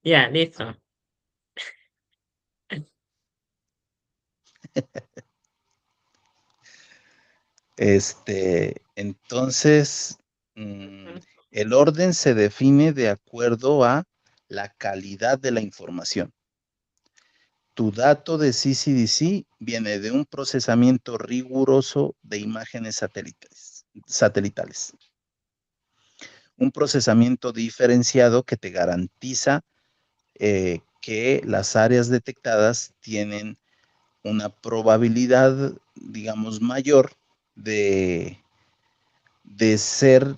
Ya, listo. Entonces, mm, el orden se define de acuerdo a la calidad de la información. Tu dato de CCDC viene de un procesamiento riguroso de imágenes satelitales. Un procesamiento diferenciado que te garantiza que las áreas detectadas tienen una probabilidad, digamos, mayor de, de ser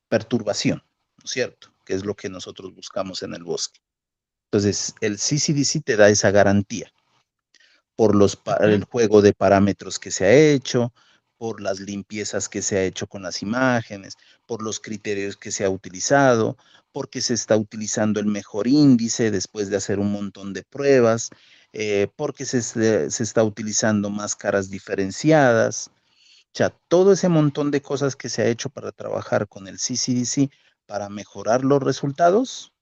perturbación, ¿no es cierto? Que es lo que nosotros buscamos en el bosque. Entonces, el CCDC te da esa garantía por el Ujú. juego de parámetros que se ha hecho, por las limpiezas que se ha hecho con las imágenes, por los criterios que se ha utilizado, porque se está utilizando el mejor índice después de hacer un montón de pruebas, porque se está utilizando máscaras diferenciadas. O sea, todo ese montón de cosas que se ha hecho para trabajar con el CCDC para mejorar los resultados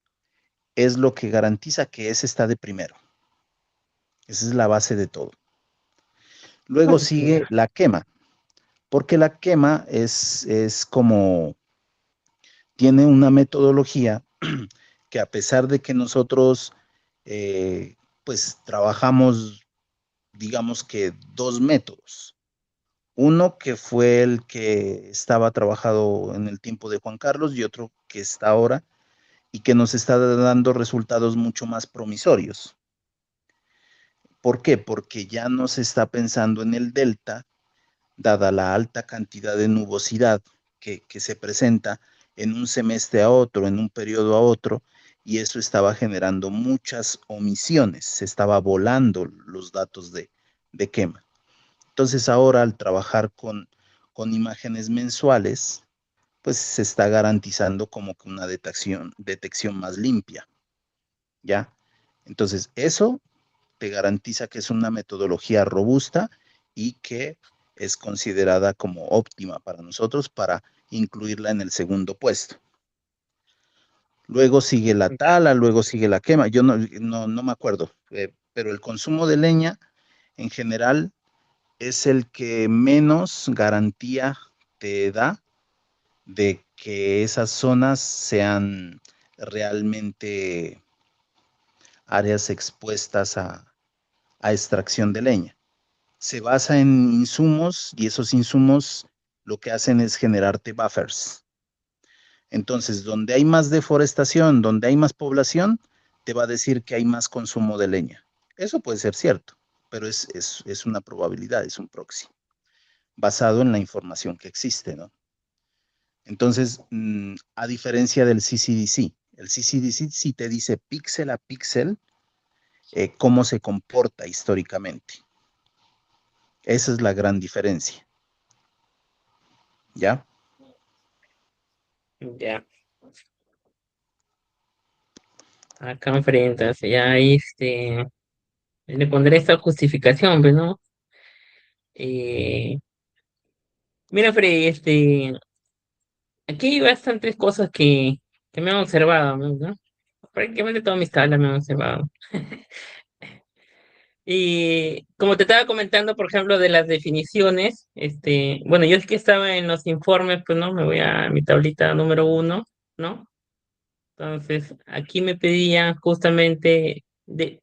es lo que garantiza que ese está de primero. Esa es la base de todo. Luego sigue Ya. la quema, porque la quema es como, tiene una metodología que a pesar de que nosotros pues trabajamos, digamos que dos métodos. Uno que fue el que estaba trabajado en el tiempo de Juan Carlos y otro que está ahora y que nos está dando resultados mucho más promisorios. ¿Por qué? Porque ya no se está pensando en el delta, dada la alta cantidad de nubosidad que se presenta en un semestre a otro, en un periodo a otro, y eso estaba generando muchas omisiones, se estaba volando los datos de quema. Entonces ahora al trabajar con imágenes mensuales, pues se está garantizando como que una detección más limpia, ¿ya? Entonces eso te garantiza que es una metodología robusta y que es considerada como óptima para nosotros para incluirla en el segundo puesto. Luego sigue la Ya. tala, luego sigue la quema. Yo no me acuerdo, pero el consumo de leña en general es el que menos garantía te da de que esas zonas sean realmente áreas expuestas a extracción de leña. Se basa en insumos y esos insumos lo que hacen es generarte buffers. Entonces, donde hay más deforestación, donde hay más población, te va a decir que hay más consumo de leña. Eso puede ser cierto, pero es una probabilidad, es un proxy, basado en la información que existe, ¿no? Entonces, a diferencia del CCDC, el CCDC sí te dice píxel a píxel cómo se comporta históricamente. Esa es la gran diferencia, ¿ya? Ya. Acá Freddy, entonces ya le pondré esta justificación, pues, ¿no? Eh, Mira, Freddy, aquí hay bastantes cosas que me han observado, ¿no? Prácticamente todas mis tablas me han observado. Y como te estaba comentando, por ejemplo, de las definiciones, bueno, yo es que estaba en los informes, pues, ¿no? Me voy a mi tablita número uno, ¿no? Entonces, aquí me pedían justamente de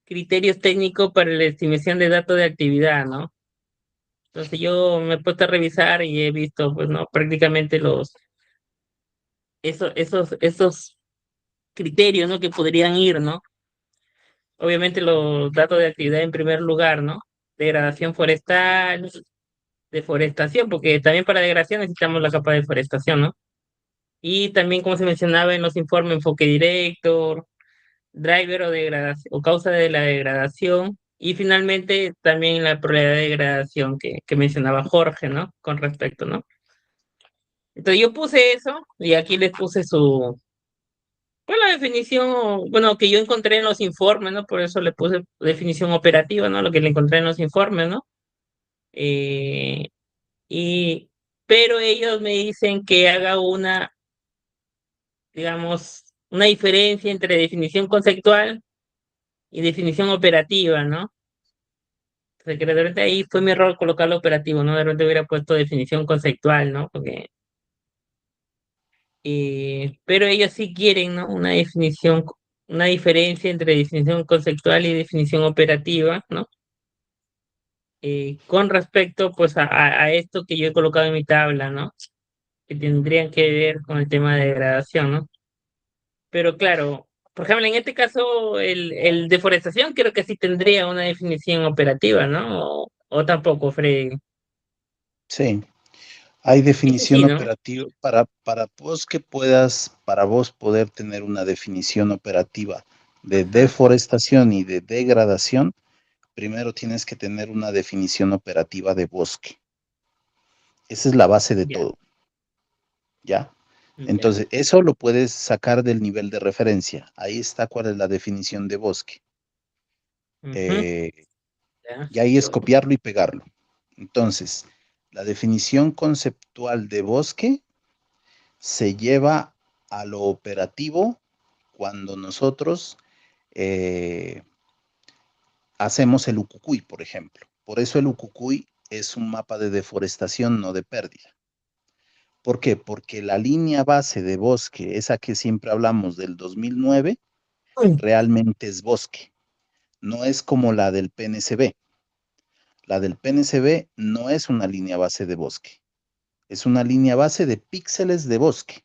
criterios técnicos para la estimación de datos de actividad, ¿no? Entonces yo me he puesto a revisar y he visto, pues, ¿no? Prácticamente esos criterios, ¿no? Que podrían ir, ¿no? Obviamente los datos de actividad en primer lugar, ¿no? Degradación forestal, deforestación, porque también para degradación necesitamos la capa de deforestación, ¿no? Y también, como se mencionaba en los informes, enfoque directo, driver o degradación, o causa de la degradación, y finalmente también la probabilidad de degradación que mencionaba Jorge, ¿no? Con respecto, ¿no? Entonces yo puse eso y aquí les puse pues la definición, bueno, que yo encontré en los informes, ¿no? Por eso le puse definición operativa, ¿no? Lo que le encontré en los informes, ¿no? Eh, y, pero ellos me dicen que haga una digamos, una diferencia entre definición conceptual y definición operativa, ¿no? O sea, que de repente ahí fue mi error colocarlo operativo, ¿no? De repente hubiera puesto definición conceptual, ¿no? Porque, pero ellos sí quieren, ¿no? Una definición, una diferencia entre definición conceptual y definición operativa, ¿no? Con respecto, pues, a esto que yo he colocado en mi tabla, ¿no? Que tendrían que ver con el tema de degradación, ¿no? Pero claro, por ejemplo, en este caso, el deforestación creo que sí tendría una definición operativa, ¿no? O tampoco, Freddy. Sí, hay Ese definición sí, ¿no? operativa para vos poder tener una definición operativa de Ajá, deforestación y de degradación, primero tienes que tener una definición operativa de bosque. Esa es la base de ya, todo, ¿ya? ya. Entonces, eso lo puedes sacar del nivel de referencia. Ahí está cuál es la definición de bosque. Ujú, Eh, ya. y ahí es copiarlo y pegarlo. Entonces, la definición conceptual de bosque se lleva a lo operativo cuando nosotros eh, hacemos el Ucucuy, por ejemplo. Por eso el Ucucuy es un mapa de deforestación, no de pérdida. ¿Por qué? Porque la línea base de bosque, esa que siempre hablamos del 2009, Uy, realmente es bosque. No es como la del PNCB. La del PNCB no es una línea base de bosque. Es una línea base de píxeles de bosque,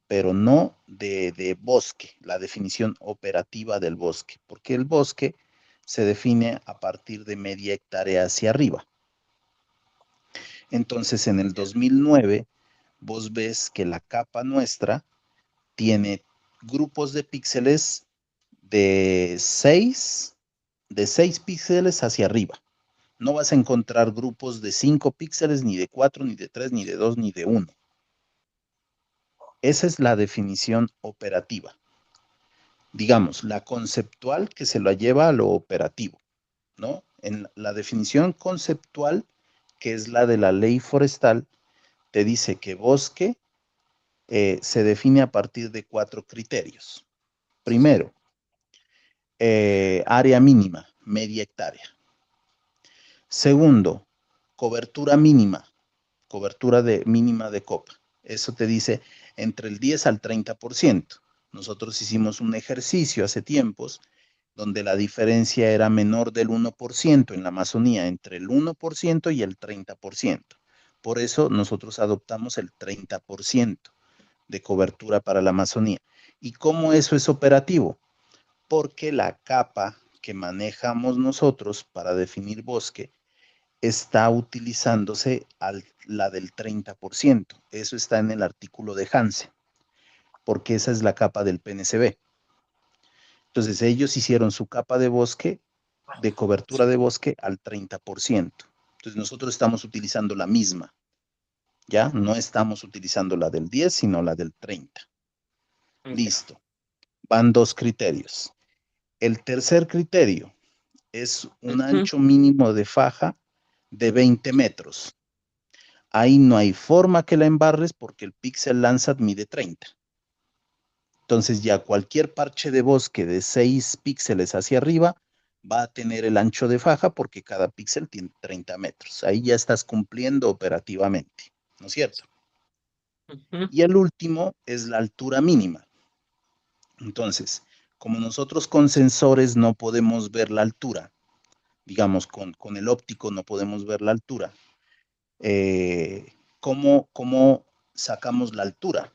pero no de bosque, la definición operativa del bosque, porque el bosque se define a partir de media hectárea hacia arriba. Entonces, en el 2009, vos ves que la capa nuestra tiene grupos de píxeles de 6 píxeles hacia arriba. No vas a encontrar grupos de 5 píxeles, ni de 4 ni de 3 ni de 2 ni de uno. Esa es la definición operativa. Digamos, la conceptual que se lo lleva a lo operativo, ¿no? En la definición conceptual, que es la de la ley forestal, te dice que bosque se define a partir de 4 criterios. Primero, área mínima, media hectárea. Segundo, cobertura mínima, cobertura mínima de copa. Eso te dice entre el 10 al 30%. Nosotros hicimos un ejercicio hace tiempos donde la diferencia era menor del 1% en la Amazonía, entre el 1% y el 30%. Por eso nosotros adoptamos el 30% de cobertura para la Amazonía. ¿Y cómo eso es operativo? Porque la capa que manejamos nosotros para definir bosque está utilizándose la del 30%. Eso está en el artículo de Hansen, porque esa es la capa del PNCB. Entonces ellos hicieron su capa de bosque, de cobertura de bosque al 30%. Entonces nosotros estamos utilizando la misma, ¿ya? No estamos utilizando la del 10, sino la del 30. ya. Listo. Van dos criterios. El tercer criterio es un Ujú, ancho mínimo de faja de 20 metros. Ahí no hay forma que la embarres porque el píxel Landsat mide 30. Entonces ya cualquier parche de bosque de 6 píxeles hacia arriba va a tener el ancho de faja porque cada píxel tiene 30 metros. Ahí ya estás cumpliendo operativamente, ¿no es cierto? ujú, Y el último es la altura mínima. Entonces, como nosotros con sensores no podemos ver la altura, digamos, con el óptico no podemos ver la altura, ¿cómo sacamos la altura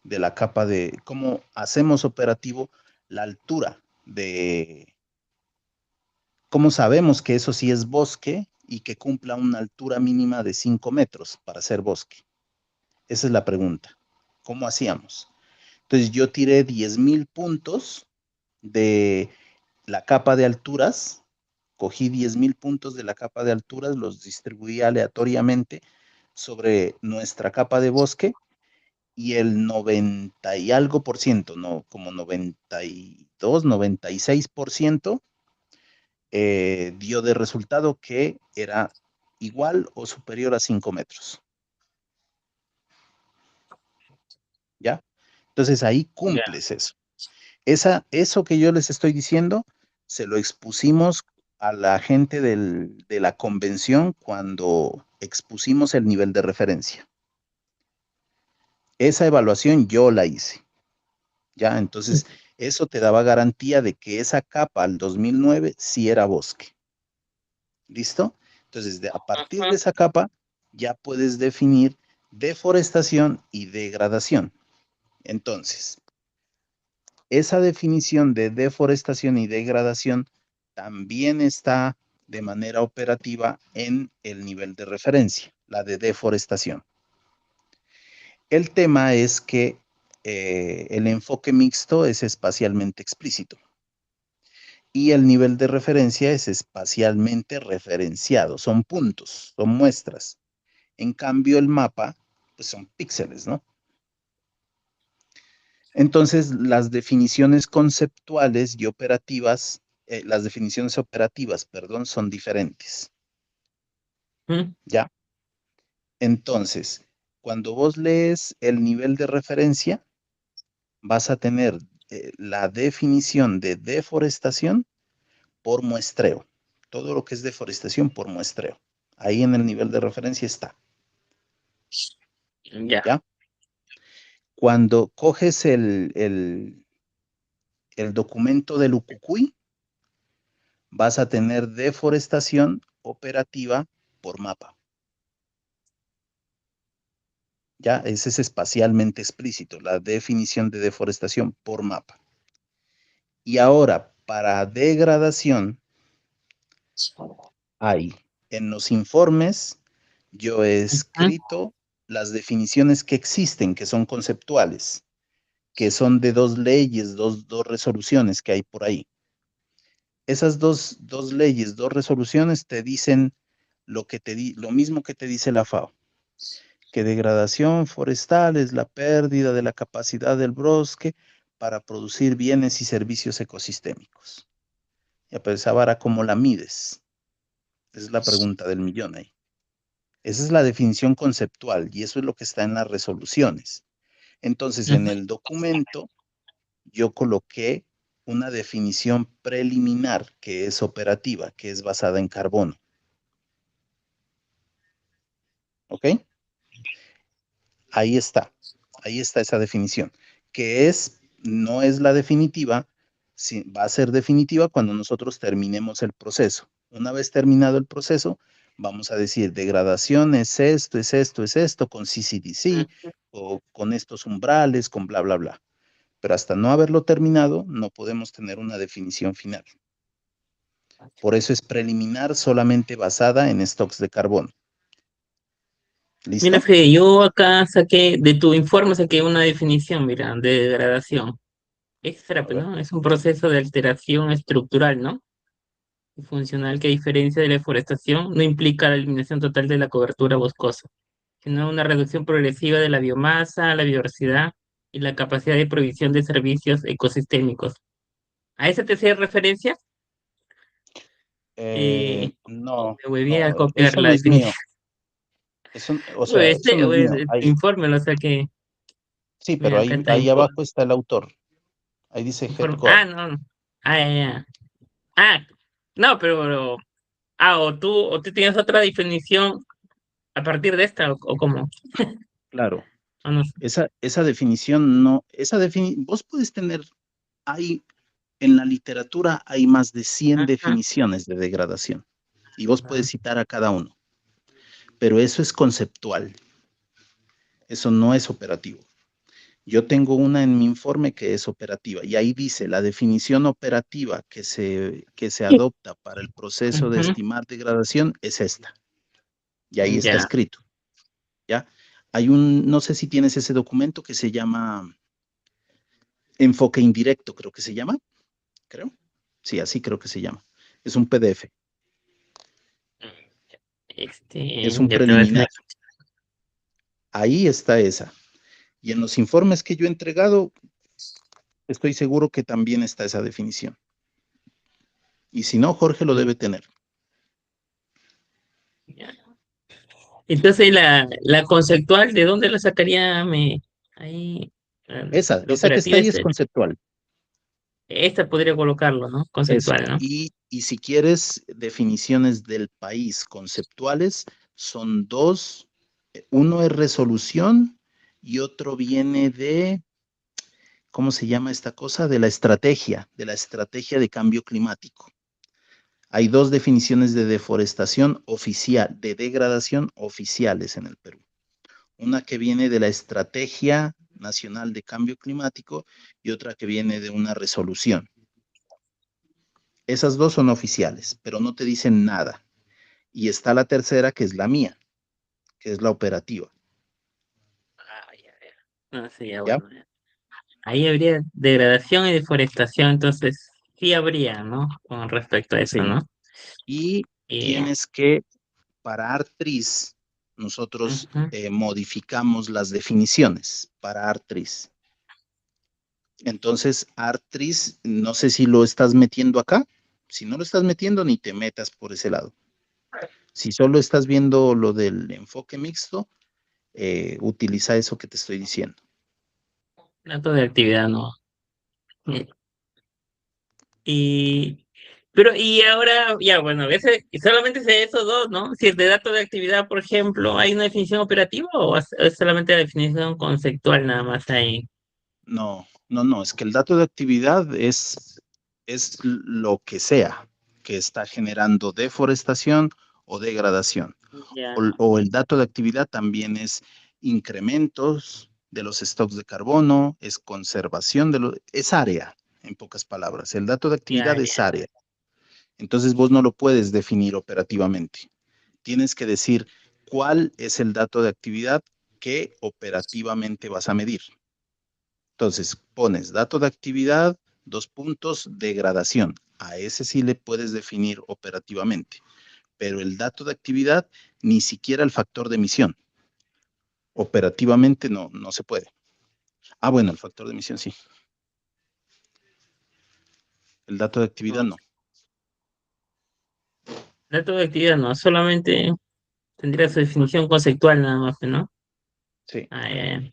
de la capa de, cómo hacemos operativo la altura de, cómo sabemos que eso sí es bosque y que cumpla una altura mínima de 5 metros para ser bosque? Esa es la pregunta. ¿Cómo hacíamos? Entonces yo tiré 10,000 puntos de la capa de alturas, cogí 10,000 puntos de la capa de alturas, los distribuí aleatoriamente sobre nuestra capa de bosque y el 90 y algo por ciento, no, como 92, 96% dio de resultado que era igual o superior a 5 metros, ¿ya? Entonces ahí Ya. cumples eso. Eso que yo les estoy diciendo, se lo expusimos a la gente de la convención cuando expusimos el nivel de referencia. Esa evaluación yo la hice, ¿ya? Entonces, eso te daba garantía de que esa capa al 2009 sí era bosque. ¿Listo? Entonces, a partir de Ujú. esa capa, ya puedes definir deforestación y degradación. Entonces, esa definición de deforestación y degradación también está de manera operativa en el nivel de referencia, la de deforestación. El tema es que el enfoque mixto es espacialmente explícito y el nivel de referencia es espacialmente referenciado, son puntos, son muestras. En cambio, el mapa, pues son píxeles, ¿no? Entonces, las definiciones conceptuales y operativas, las definiciones operativas, perdón, son diferentes, Ujú. ¿ya? Entonces, cuando vos lees el nivel de referencia, vas a tener la definición de deforestación por muestreo. Todo lo que es deforestación por muestreo. Ahí en el nivel de referencia está, Ya. ¿ya? Cuando coges el documento del Ucucuy, vas a tener deforestación operativa por mapa. Ya, ese es espacialmente explícito, la definición de deforestación por mapa. Y ahora, para degradación, hay en los informes, yo he Ujú. escrito las definiciones que existen, que son conceptuales, que son de dos leyes, dos resoluciones que hay por ahí. Esas dos leyes, dos resoluciones te dicen lo mismo que te dice la FAO, que degradación forestal es la pérdida de la capacidad del bosque para producir bienes y servicios ecosistémicos. Ya, pero esa vara, ¿cómo la mides? Esa es la pregunta del millón ahí. Esa es la definición conceptual y eso es lo que está en las resoluciones. Entonces, en Ujú. el documento yo coloqué una definición preliminar que es operativa, que es basada en carbono. ¿Ok? Ahí está. Ahí está esa definición, que no es la definitiva, va a ser definitiva cuando nosotros terminemos el proceso. Una vez terminado el proceso, vamos a decir, degradación es esto, es esto, es esto, con CCDC, o con estos umbrales, con bla, bla, bla. Pero hasta no haberlo terminado, no podemos tener una definición final. Por eso es preliminar solamente basada en stocks de carbono. Mira, ¿Listo? Fede, yo acá saqué, de tu informe saqué una definición, mira, de degradación. Extra, A pues, ver. ¿no? Es un proceso de alteración estructural, ¿no? Y funcional que, a diferencia de la deforestación, no implica la eliminación total de la cobertura boscosa, sino una reducción progresiva de la biomasa, la biodiversidad y la capacidad de provisión de servicios ecosistémicos. ¿A ese te hace referencia? No, Me voy a no, copiar eso la no es definición. mío. Eso, o sea, Pues eso no es mío. el informe lo saqué. Sí, pero Mira, acá está ahí abajo está el autor. Ahí dice Ah, Headcore. no, no. Ah, ya, ya. Ah, no, o tú tienes otra definición a partir de esta, o cómo, Claro, o no sé. esa definición no, vos puedes tener, hay, en la literatura hay más de 100 Ajá. definiciones de degradación y vos puedes citar a cada uno, pero eso es conceptual, eso no es operativo. Yo tengo una en mi informe que es operativa y ahí dice la definición operativa que se adopta para el proceso de Ujú. estimar degradación es esta. Y ahí está Ya. escrito, ¿ya? No sé si tienes ese documento que se llama enfoque indirecto, creo que se llama, creo. Sí, así creo que se llama. Es un PDF, es un Ya te voy a preliminar. tener. Ahí está esa. Y en los informes que yo he entregado, estoy seguro que también está esa definición. Y si no, Jorge lo debe tener. Ya. Entonces, la conceptual, ¿de dónde la sacaría? Ahí. Esa, La esa que está operativa ahí es es conceptual. esta podría colocarlo, ¿no? Eso. Conceptual, ¿no? Y si quieres definiciones del país conceptuales, son dos. Uno es resolución y otro viene de, ¿cómo se llama esta cosa? De la estrategia de cambio climático. Hay dos definiciones de deforestación oficial, de degradación oficiales en el Perú. Una que viene de la Estrategia Nacional de Cambio Climático y otra que viene de una resolución. Esas dos son oficiales, pero no te dicen nada. Y está la tercera, que es la mía, que es la operativa. Ah, ya, ya. No, sí, ya, ¿Ya? bueno. Ya. Ahí habría degradación y deforestación, entonces sí habría, ¿no? Con respecto a eso, Sí. ¿no? Y Y, tienes que, para Artris, nosotros ujú. modificamos las definiciones para Artris. Entonces, Artris, no sé si lo estás metiendo acá. Si no lo estás metiendo, ni te metas por ese lado. Si solo estás viendo lo del enfoque mixto, utiliza eso que te estoy diciendo. Datos de actividad, ¿no? Mm. Y, pero, y ahora, ya, bueno, a veces solamente sé esos dos, ¿no? Si es de datos de actividad, por ejemplo, ¿hay una definición operativa o es solamente la definición conceptual nada más ahí? No, no, no, es que el dato de actividad es lo que sea que está generando deforestación o degradación. Ya, O el dato de actividad también es incrementos de los stocks de carbono, es conservación es área, en pocas palabras. El dato de ya, actividad es ya. área. Entonces vos no lo puedes definir operativamente. Tienes que decir cuál es el dato de actividad que operativamente vas a medir. Entonces pones dato de actividad, dos puntos, degradación. A ese sí le puedes definir operativamente, pero el dato de actividad ni siquiera el factor de emisión. Operativamente no se puede. Ah, bueno, el factor de emisión sí. El dato de actividad No, no. datos de actividad no, solamente tendría su definición conceptual nada más, ¿no? Sí. Ah, ya, ya.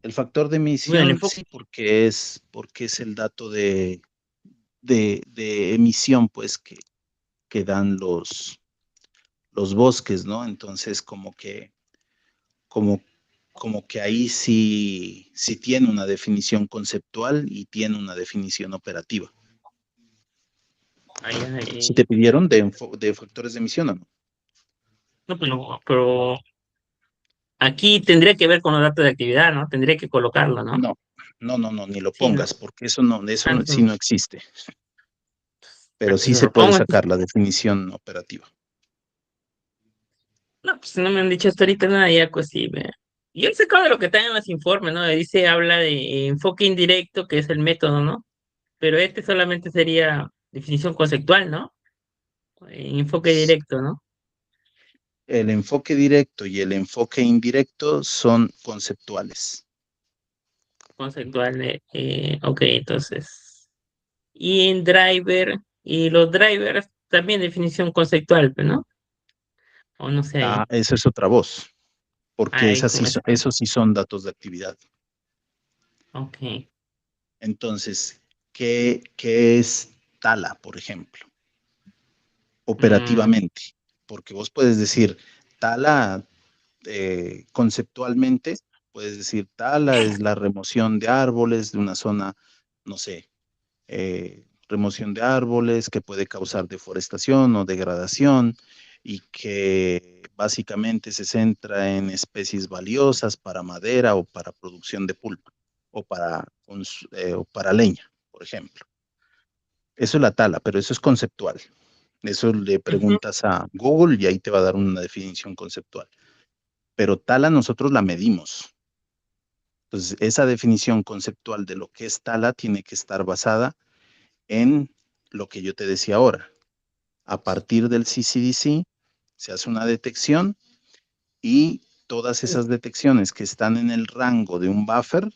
El factor de Bueno, el emisión enfoque, sí, porque es el dato de emisión, pues, que dan los bosques, ¿no? Entonces, como, como que ahí sí tiene una definición conceptual y tiene una definición operativa. ah, ya, Si te pidieron de factores de emisión o no. no, pero aquí tendría que ver con los datos de actividad, ¿no? Tendría que colocarlo, ¿no? No, no, ni lo Sí, ¿no? pongas, porque eso sí no Entonces, existe, pero antes sí no se lo puede pongo. sacar la definición operativa. No, pues no me han dicho hasta ahorita nada, ya pues sí. Yo he sacado de lo que está en los informes, ¿no? Dice, habla de enfoque indirecto, que es el método, ¿no? Pero este solamente sería definición conceptual, ¿no? Enfoque directo, ¿no? El enfoque directo y el enfoque indirecto son conceptuales. Conceptual, ok, entonces. Y en driver, y los drivers también definición conceptual, pues, ¿no? O no sé Ah, ahí. esa es otra voz, porque Ahí con eso. esos sí son datos de actividad. Ok. Entonces, ¿qué es Tala, por ejemplo? Mm, Operativamente, porque vos puedes decir Tala conceptualmente, puedes decir tala es la remoción de árboles de una zona, no sé, remoción de árboles que puede causar deforestación o degradación y que básicamente se centra en especies valiosas para madera o para producción de pulpa o para leña, por ejemplo. Eso es la tala, pero eso es conceptual. Eso le ujú. preguntas a Google y ahí te va a dar una definición conceptual. Pero tala nosotros la medimos. Entonces, esa definición conceptual de lo que es tala tiene que estar basada en lo que yo te decía ahora. A partir del CCDC se hace una detección y todas esas detecciones que están en el rango de un buffer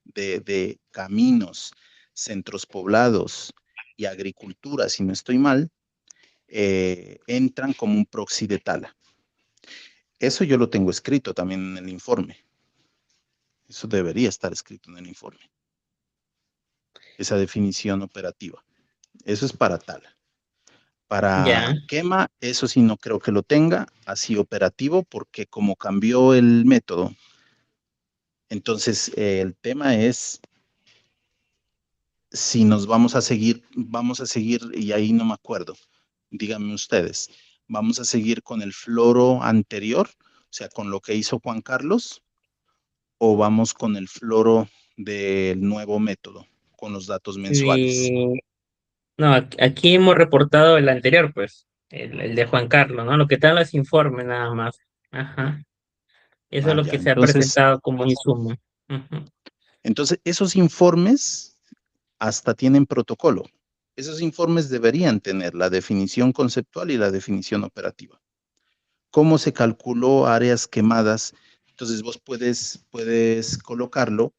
de caminos, centros poblados y agricultura, si no estoy mal, entran como un proxy de tala. Eso yo lo tengo escrito también en el informe. Eso debería estar escrito en el informe, esa definición operativa. Eso es para tal. Para Ya, quema, eso sí no creo que lo tenga así operativo, porque como cambió el método, entonces el tema es si nos vamos a seguir, y ahí no me acuerdo, díganme ustedes, vamos a seguir con el floro anterior, o sea, con lo que hizo Juan Carlos, o vamos con el floro del nuevo método, con los datos mensuales. y no, aquí hemos reportado el anterior, pues, el de Juan Carlos, ¿no? Lo que están los informes nada más. Ajá. Eso es Ah, lo ya, que se ha presentado como insumo. Ujú. entonces esos informes hasta tienen protocolo. Esos informes deberían tener la definición conceptual y la definición operativa. ¿Cómo se calculó áreas quemadas? Entonces vos puedes colocarlo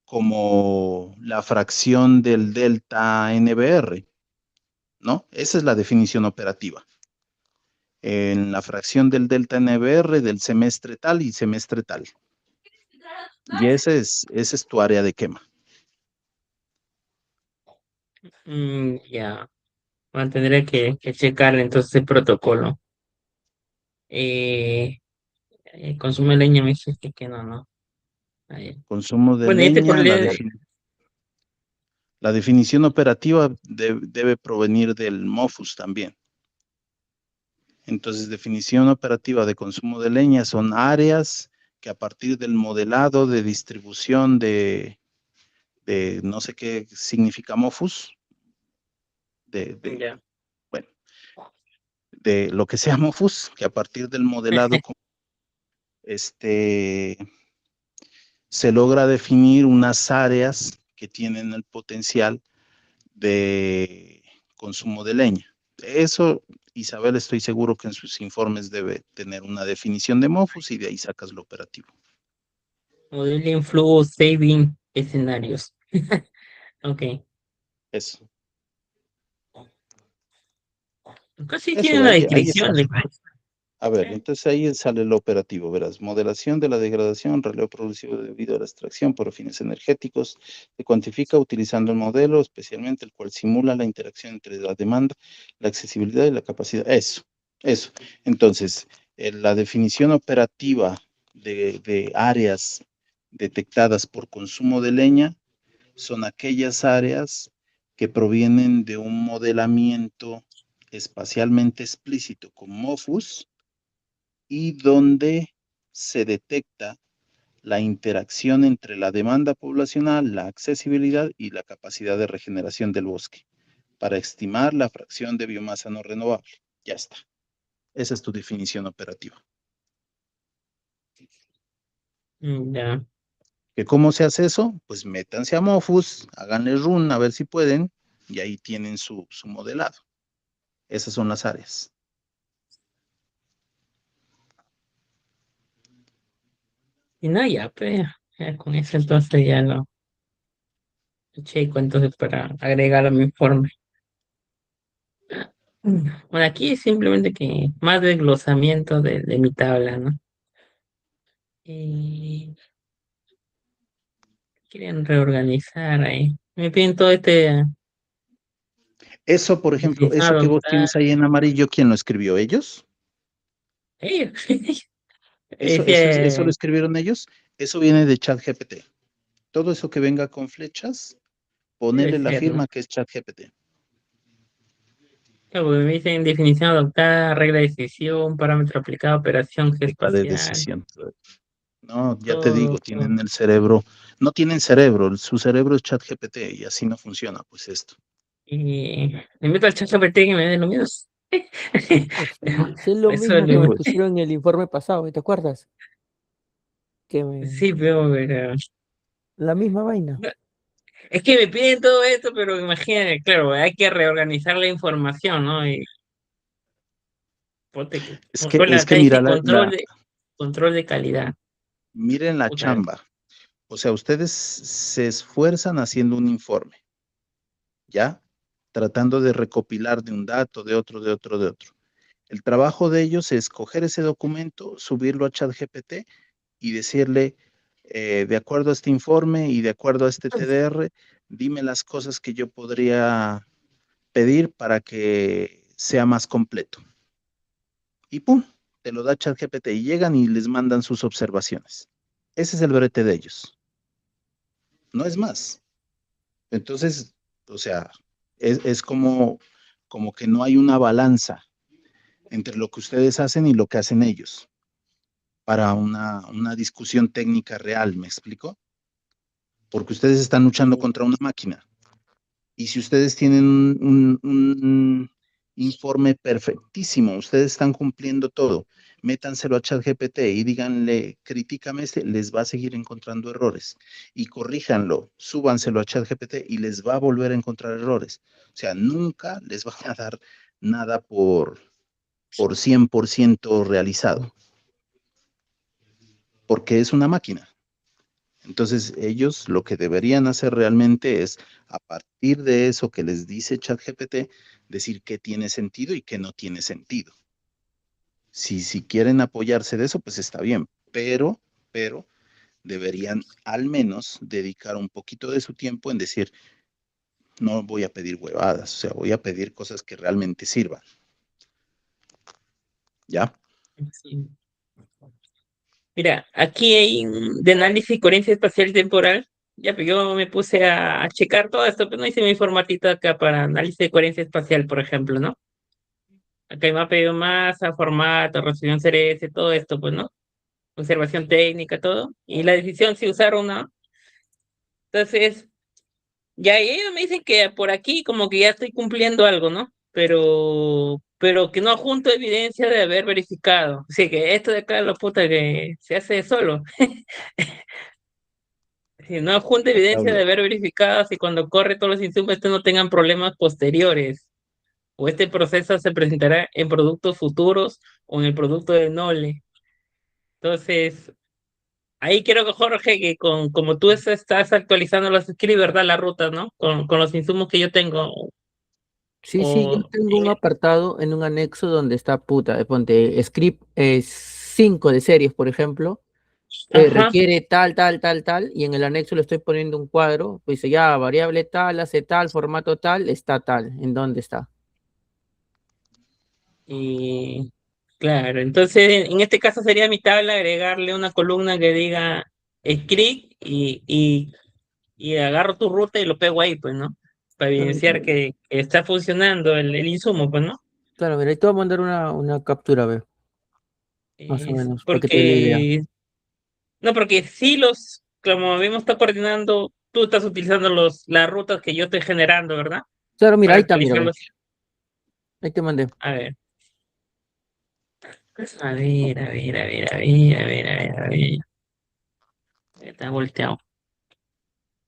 como la fracción del delta NBR, ¿no? Esa es la definición operativa. En la fracción del delta NBR del semestre tal y semestre tal. Y ese es tu área de quema. Ya, tendré que checar entonces el protocolo. Eh, consume leña, me dijiste que no, no. Ah, ya. Consumo de Bueno, y este leña, problema, la definición operativa debe provenir del MOFUS también. Entonces, definición operativa de consumo de leña son áreas que a partir del modelado de distribución de no sé qué significa MOFUS, de, ya. bueno, de lo que sea MOFUS, que a partir del modelado este, se logra definir unas áreas que tienen el potencial de consumo de leña. Eso, Isabel, estoy seguro que en sus informes debe tener una definición de MOFUS y de ahí sacas lo operativo. Modeling Flow Saving escenarios. Ok. Eso, Casi tiene eso, una ahí descripción sale. de... A ver, entonces ahí sale lo operativo, verás, modelación de la degradación, relevo producido debido a la extracción por fines energéticos, se cuantifica utilizando el modelo, especialmente el cual simula la interacción entre la demanda, la accesibilidad y la capacidad. Eso. Entonces, la definición operativa de áreas detectadas por consumo de leña son aquellas áreas que provienen de un modelamiento espacialmente explícito con MOFUS y donde se detecta la interacción entre la demanda poblacional, la accesibilidad y la capacidad de regeneración del bosque para estimar la fracción de biomasa no renovable. Ya está. Esa es tu definición operativa. Ya. ¿Que cómo se hace eso? Pues métanse a Mofus, háganle run a ver si pueden y ahí tienen su modelado. Esas son las áreas. Y no, ya, pues, ya con eso entonces ya lo checo entonces para agregar a mi informe. Bueno, aquí es simplemente que más desglosamiento de mi tabla, ¿no? Y quieren reorganizar ahí. Me piden todo este Eso, por ejemplo, definición eso que vos adoptar. tienes ahí en amarillo, ¿quién lo escribió? ¿Ellos? Eh, Eso lo Ese, escribieron ellos. Eso viene de ChatGPT. Todo eso que venga con flechas, debe ponerle la ser, ¿no? firma que es ChatGPT. Claro, porque me dicen definición adoptada, regla de decisión, parámetro aplicado, operación G Regla de espacial, decisión. No, ya te digo, todo. tienen el cerebro, no tienen cerebro, su cerebro es ChatGPT y así no funciona, pues esto. Y me meto al chat GPT que me dé lo mismo. Si es lo Eso mismo que me Pues, pusieron en el informe pasado, ¿te acuerdas? Que sí, pero la misma vaina. es que me piden todo esto, pero imagínate, claro, hay que reorganizar la información, ¿no? Y ponte que, ponle es que acá mira dice control de calidad. miren la Puta, chamba. O sea, ustedes se esfuerzan haciendo un informe, ¿ya? Tratando de recopilar de un dato, de otro, de otro, de otro. El trabajo de ellos es coger ese documento, subirlo a ChatGPT y decirle, de acuerdo a este informe y de acuerdo a este TDR, dime las cosas que yo podría pedir para que sea más completo. Y pum, te lo da ChatGPT y llegan y les mandan sus observaciones. Ese es el brete de ellos. No es más. Entonces, o sea, es como que no hay una balanza entre lo que ustedes hacen y lo que hacen ellos para una discusión técnica real, ¿me explico? Porque ustedes están luchando contra una máquina. Y si ustedes tienen un informe perfectísimo, ustedes están cumpliendo todo, métanselo a ChatGPT y díganle, critícame les va a seguir encontrando errores. Y corríjanlo, súbanselo a ChatGPT y les va a volver a encontrar errores. O sea, nunca les van a dar nada por 100% realizado, porque es una máquina. Entonces, ellos lo que deberían hacer realmente es, a partir de eso que les dice ChatGPT, decir qué tiene sentido y qué no tiene sentido. Si quieren apoyarse de eso, pues está bien, pero deberían al menos dedicar un poquito de su tiempo en decir, no voy a pedir huevadas, o sea, voy a pedir cosas que realmente sirvan. ¿Ya? Sí. Mira, aquí hay de análisis y coherencia espacial y temporal. Ya, pues yo me puse a checar todo esto, pero no hice mi formatito acá para análisis de coherencia espacial, por ejemplo, ¿no? Acá me ha pedido masa, formato, resolución CRS, todo esto, pues, ¿no? Observación técnica, todo. Y la decisión si usar o no. Entonces, ya ellos me dicen que por aquí como que ya estoy cumpliendo algo, ¿no? Pero que no junto evidencia de haber verificado. Así que esto de acá, la puta, que se hace solo. Si no junta evidencia de Pablo, haber verificado si cuando corre todos los insumos estos no tengan problemas posteriores. O este proceso se presentará en productos futuros o en el producto de Nole. Entonces, ahí quiero que Jorge, que como tú estás actualizando los scripts, ¿verdad? Las rutas, ¿no? Con los insumos que yo tengo. Sí, sí, yo O, tengo un apartado en un anexo donde está puta, ponte script 5 de series, por ejemplo, ajá. requiere tal, tal, tal, tal, y en el anexo le estoy poniendo un cuadro, pues dice ya, variable tal, hace tal, formato tal, está tal, ¿en dónde está? Y claro, entonces en este caso sería mi tabla agregarle una columna que diga script y agarro tu ruta y lo pego ahí, pues, ¿no? Para Claro, evidenciar que está funcionando el insumo, pues, ¿no? claro, mira, ahí te voy a mandar una captura, a ver, más o Es menos, para que te dé la idea. porque, no, porque si como habíamos estado coordinando, tú estás utilizando las rutas que yo estoy generando, ¿verdad? Claro, mira, Para ahí está, mira, ve, actualizarlos. ahí te mandé. A ver, a ver, a ver, a ver, a ver, a ver, a ver, a ver. Está volteado.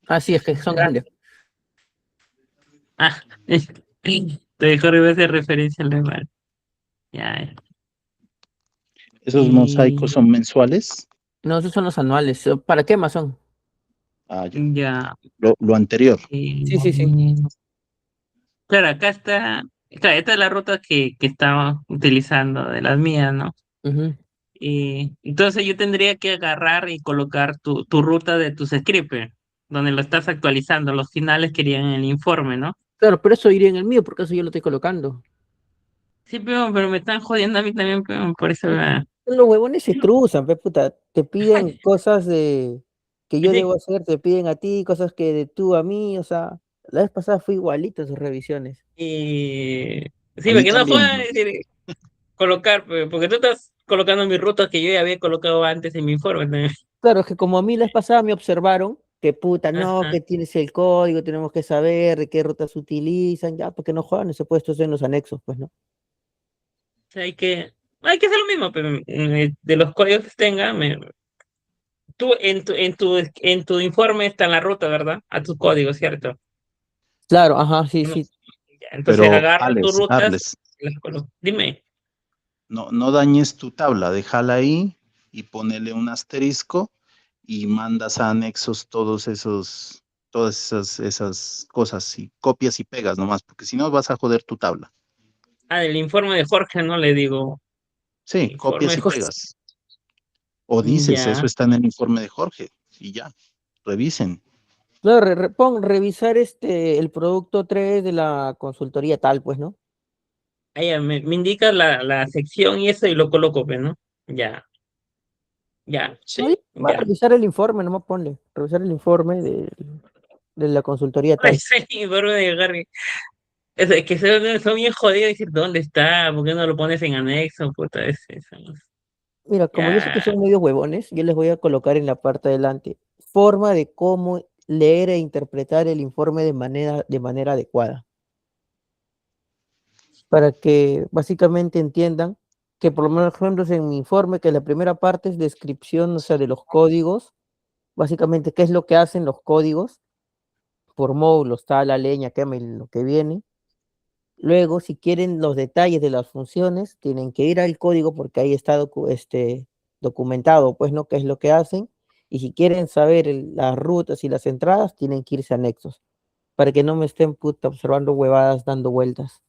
Ah, sí, es que son grandes. Ah, te dejo de hacer referencia al rival. Ya. ¿esos mosaicos Y son mensuales? No, esos son los anuales. ¿Para qué más son? Ah, ya. ya. Lo anterior. Sí, sí, sí. Claro, acá está. Claro, esta es la ruta que estaba utilizando de las mías, ¿no? Ujú. Y entonces yo tendría que agarrar y colocar tu ruta de tus scripts, donde lo estás actualizando. Los finales querían el informe, ¿no? Claro, pero eso iría en el mío, porque eso yo lo estoy colocando. Sí, pero me están jodiendo a mí también, pero por eso. Los huevones se cruzan, pe puta. Te piden cosas de que yo debo hacer, te piden a ti, cosas que de tú a mí, o sea, la vez pasada fue igualito sus revisiones. Y A sí, mí porque no también. jodan, es decir, colocar, porque tú estás colocando mis rutas que yo ya había colocado antes en mi informe también. Claro, es que como a mí la vez pasada me observaron que puta, no, Ajá. que tienes el código, tenemos que saber de qué rutas se utilizan, ya, porque no juegan ese puesto en los anexos, pues, ¿no? O sea, hay que hacer lo mismo, pero de los códigos que tenga, tú en tu informe está la ruta, ¿verdad? A tu código, ¿cierto? Claro, ajá, sí, No, sí. ya, entonces Pero, agarro tus Alex, rutas Arles, y las coloco. Dime. no dañes tu tabla, déjala ahí y ponele un asterisco y mandas a anexos todas esas cosas y copias y pegas nomás, porque si no vas a joder tu tabla. Ah, del informe de Jorge, no le digo. Sí, Informe copias de y Jorge. pegas. O dices, eso Ya. está en el informe de Jorge. y ya, revisen. No, revisar el producto 3 de la consultoría tal, pues, ¿no? Ahí ya me indica la sección y eso y lo coloco, pues, ¿no? Ya, ya, No, sí, va a ya. revisar el informe, nomás ponle. Revisar el informe de la consultoría tal. Ese informe de Harry. Es que son bien jodidos decir dónde está, por qué no lo pones en anexo, puta, eso. Mira, como yo sé que Ya. son medio huevones, yo les voy a colocar en la parte de adelante forma de cómo leer e interpretar el informe de manera adecuada, para que básicamente entiendan que por lo menos ejemplos en mi informe, que la primera parte es descripción, o sea, de los códigos, básicamente qué es lo que hacen los códigos por módulos, tal, la leña, quema y lo que viene. Luego, si quieren los detalles de las funciones, tienen que ir al código porque ahí está documentado, pues, ¿no? ¿Qué es lo que hacen? Y si quieren saber las rutas y las entradas, tienen que irse a anexos, para que no me estén puta observando huevadas dando vueltas.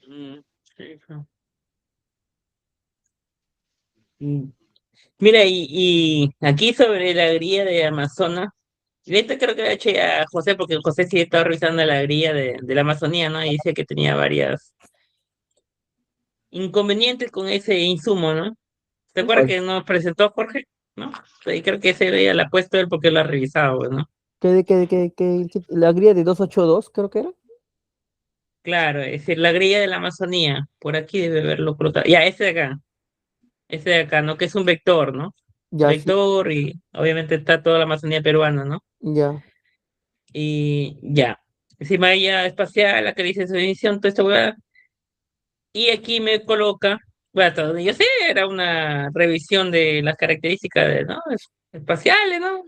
Mm, sí, claro. Mm. Mira, y aquí sobre la grilla de Amazonas, y esto creo que lo he hecho ya a José, porque José sí estaba revisando la grilla de la Amazonía, ¿no? Y dice que tenía varias inconvenientes con ese insumo, ¿no? ¿Te acuerdas ¿Cuál? que nos presentó Jorge? ¿No? Sí, creo que ese ya la ha puesto él porque lo ha revisado, pues, ¿no? La guía de 282 creo que era. Claro, es decir, la grilla de la Amazonía, por aquí debe haberlo colocado. Ya, ese de acá, ¿no? Que es un vector, ¿no? Ya, sí, Vector y obviamente está toda la Amazonía peruana, ¿no? ya. Y ya. Encima ella espacial, la que dice su emisión, toda esta hueá. Y aquí me coloca, bueno, hasta donde yo sé, era una revisión de las características de, ¿no? Espaciales, ¿no?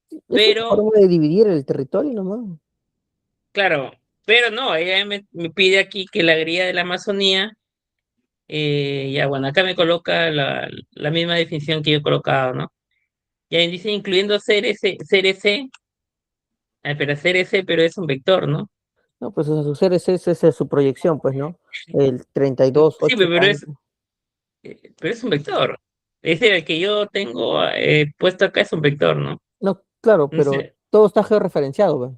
Es una Pero, forma de dividir el territorio nomás. claro, pero no, ella me pide aquí que la grilla de la Amazonía, ya bueno, acá me coloca la misma definición que yo he colocado, ¿no? Ya dice incluyendo CRC, pero CRC, pero es un vector, ¿no? No, pues o sea, su CRC es su proyección, pues, ¿no? El Sí, pero 32840. pero es un vector. Es decir, el que yo tengo puesto acá es un vector, ¿no? No, claro, No pero sé. todo está georreferenciado, ve.